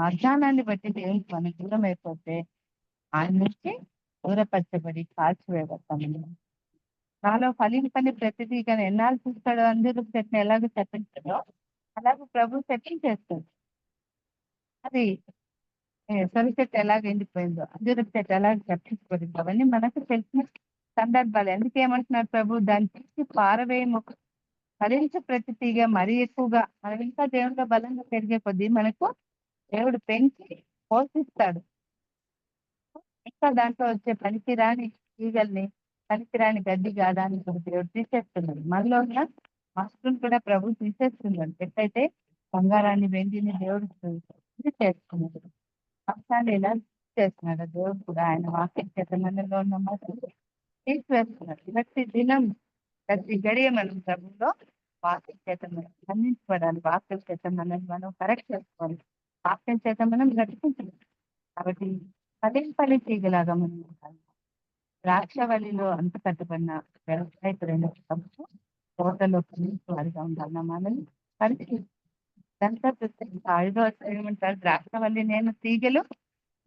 [SPEAKER 3] అజ్ఞానాన్ని బట్టి దేవునికి మనం దూరం అయిపోతే ఆయన నుంచి దూరపరచబడి కాల్చివేయబడతామని. నాలో ఫలింపని ప్రతిదీగా ఎన్నాళ్ళు చూస్తాడో అందరూ చెట్టుని ఎలాగో చెప్పించాడో అలాగే ప్రభు చెప్పించేస్తాడు. అది సొరి చెట్టు ఎలాగ ఎండిపోయిందో, అంజూరపు చెట్టు ఎలాగ చెప్పించబడిందో అవన్నీ మనకు తెలిసిన సందర్భాలు. ఎందుకేమంటున్నారు ప్రభు, దాన్ని తీసి పారవేయము. ఫలించే ప్రతి తీగ మరీ ఎక్కువగా మనం ఇంకా దేవుడిలో బలంగా పెరిగే కొద్దీ మనకు దేవుడు పెంచి పోషిస్తాడు. ఇంకా దాంట్లో వచ్చే పనికిరాని తీగల్ని, పనికిరాని గడ్డిగా దాన్ని కూడా దేవుడు తీసేస్తున్నాడు. మనలో ఉన్న మస్తుని కూడా ప్రభు తీసేస్తున్నాడు. ఎట్లయితే బంగారాన్ని, వెండిని దేవుడు చేస్తున్నాడు, అంశాన్ని ఎలా చేస్తున్నాడు దేవుడు కూడా ఆయన వాక్య చేతనంలో ఉన్న మస్తులు తీసివేస్తున్నాడు. ప్రతి దినం ప్రతి గడియ మనం ప్రభులో వాక్య చేత మనం ఖండించబడాలి. వాక్య చేత మనం కరెక్ట్ చేసుకోవాలి. వాక్యం చేత మనం నడిపించాలి. కాబట్టి పదే తీగలాగా మనం ఉండాలి. ద్రాక్షవల్లిలో అంత కట్టుబడిన వ్యవసాయకుడైన ప్రభుత్వం తోటలో పండించే వారిగా ఉండాలన్న మనల్ని పరిస్థితి ఏమంటారు, ద్రాక్షవల్లి నేను, తీగలు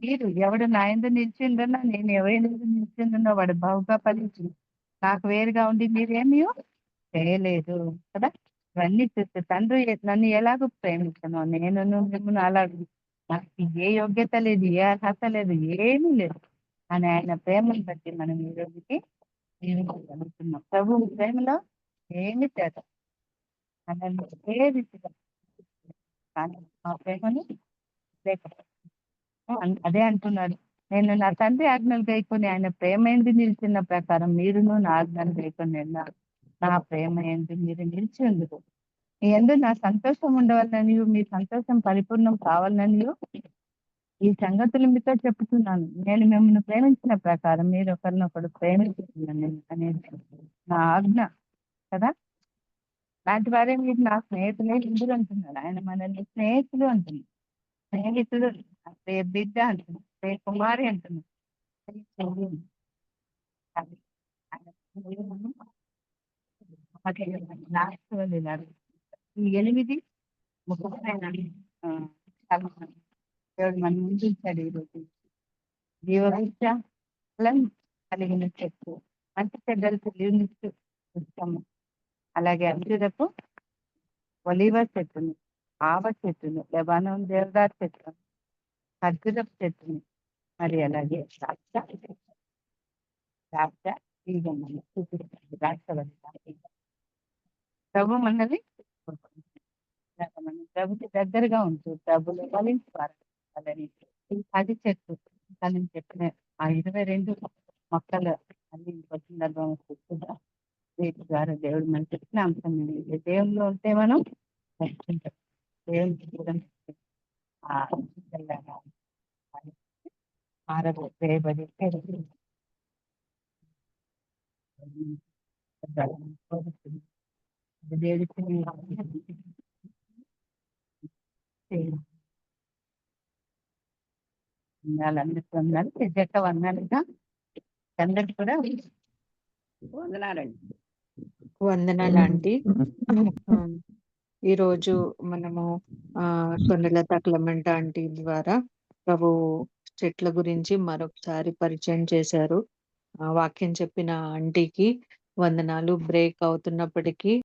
[SPEAKER 3] మీరు. ఎవడు నా యందు నిలిచిండున్నా, నేను ఎవరి నిలిచిండున్నా వాడు బహుగా ఫలించింది. నాకు వేరుగా ఉండి మీరేమీ చేయలేదు కదా. ఇవన్నీ చూస్తే తండ్రి నన్ను ఎలాగో ప్రేమించను, నేను మిమ్మల్ని అలాగే, నాకు ఏ యోగ్యత లేదు, ఏ అర్హత లేదు, ఏమీ లేదు అని ఆయన ప్రేమను బట్టి మనం ఈ రోజుకి జీవించగలుగుతున్నాం. ప్రభు ప్రేమలో ఏమి చేత మనల్ని ఏ రీతిగా కానీ ఆ ప్రేమని లేకపోతే అదే అంటున్నాడు, నేను నా తండ్రి ఆజ్ఞలు గైకొని ఆయన ప్రేమ ఏంది నిలిచిన ప్రకారం మీరును నా ఆజ్ఞలు గైకొని నా ప్రేమ ఏంది మీరు నిలిచి ఉండదు. మీ ఎందు నా సంతోషం ఉండవాలని, మీ సంతోషం పరిపూర్ణం కావాలని ఈ సంగతులు మీతో చెప్తున్నాను. నేను మిమ్మల్ని ప్రేమించిన ప్రకారం మీరు ఒకరినొకరు ప్రేమిస్తున్నాను అనేది నా ఆజ్ఞ కదా. లాంటి వారే మీరు నా స్నేహితులే ఇందులో అంటున్నాడు. ఆయన మనల్ని స్నేహితులు అంటున్నాడు, స్నేహితుడు, బిడ్డ అంటున్నాడు, కుమారి అంటున్నాడు. ఈ 8 ముఖ్యమైన దేవుడు మన ముందు ఉంచాడు. ఈరోజు జీవవృక్ష ఫలం కలిగిన చెట్టు, మంచి చెడ్డలు తెలియనిస్తూ ఇస్తాము. అలాగే అంజూరపు, ఒలివ చెట్టుని, ఆవ చెట్టుని, లెబానోను దేవదారు చెట్టుని, ఖర్జూరపు చెట్టుని, మరి అలాగే ద్రాక్ష తీగ మనం చూపిస్తాం. ద్రాక్షవల్లి ప్రభు మనది మనం ప్రభుకి దగ్గరగా ఉంటూ ప్రభులు ఫలించాలని ఈ 10 చెట్లు అని చెప్పిన ఆ 22 మొక్కలు అన్ని సందర్భం వీటి ద్వారా దేవుడు మనం చెప్పిన అంశం ఏంటి, దేవుల్లో ఉంటే మనం దేవుని ఆరబడి దేవుడికి వందనాలందరికీ వందనాలు. పెద్దక్క వందనాలుగా అందరికి కూడా
[SPEAKER 5] వందనాలండి.
[SPEAKER 2] వందనాలు ఆంటీ. ఈరోజు మనము సొన్నలత క్లెమెంట్ ఆంటీ ద్వారా ప్రభు చెట్ల గురించి మరొకసారి పరిచయం చేశారు. వాక్యం చెప్పిన ఆంటీకి వందనాలు. బ్రేక్ అవుతున్నప్పటికీ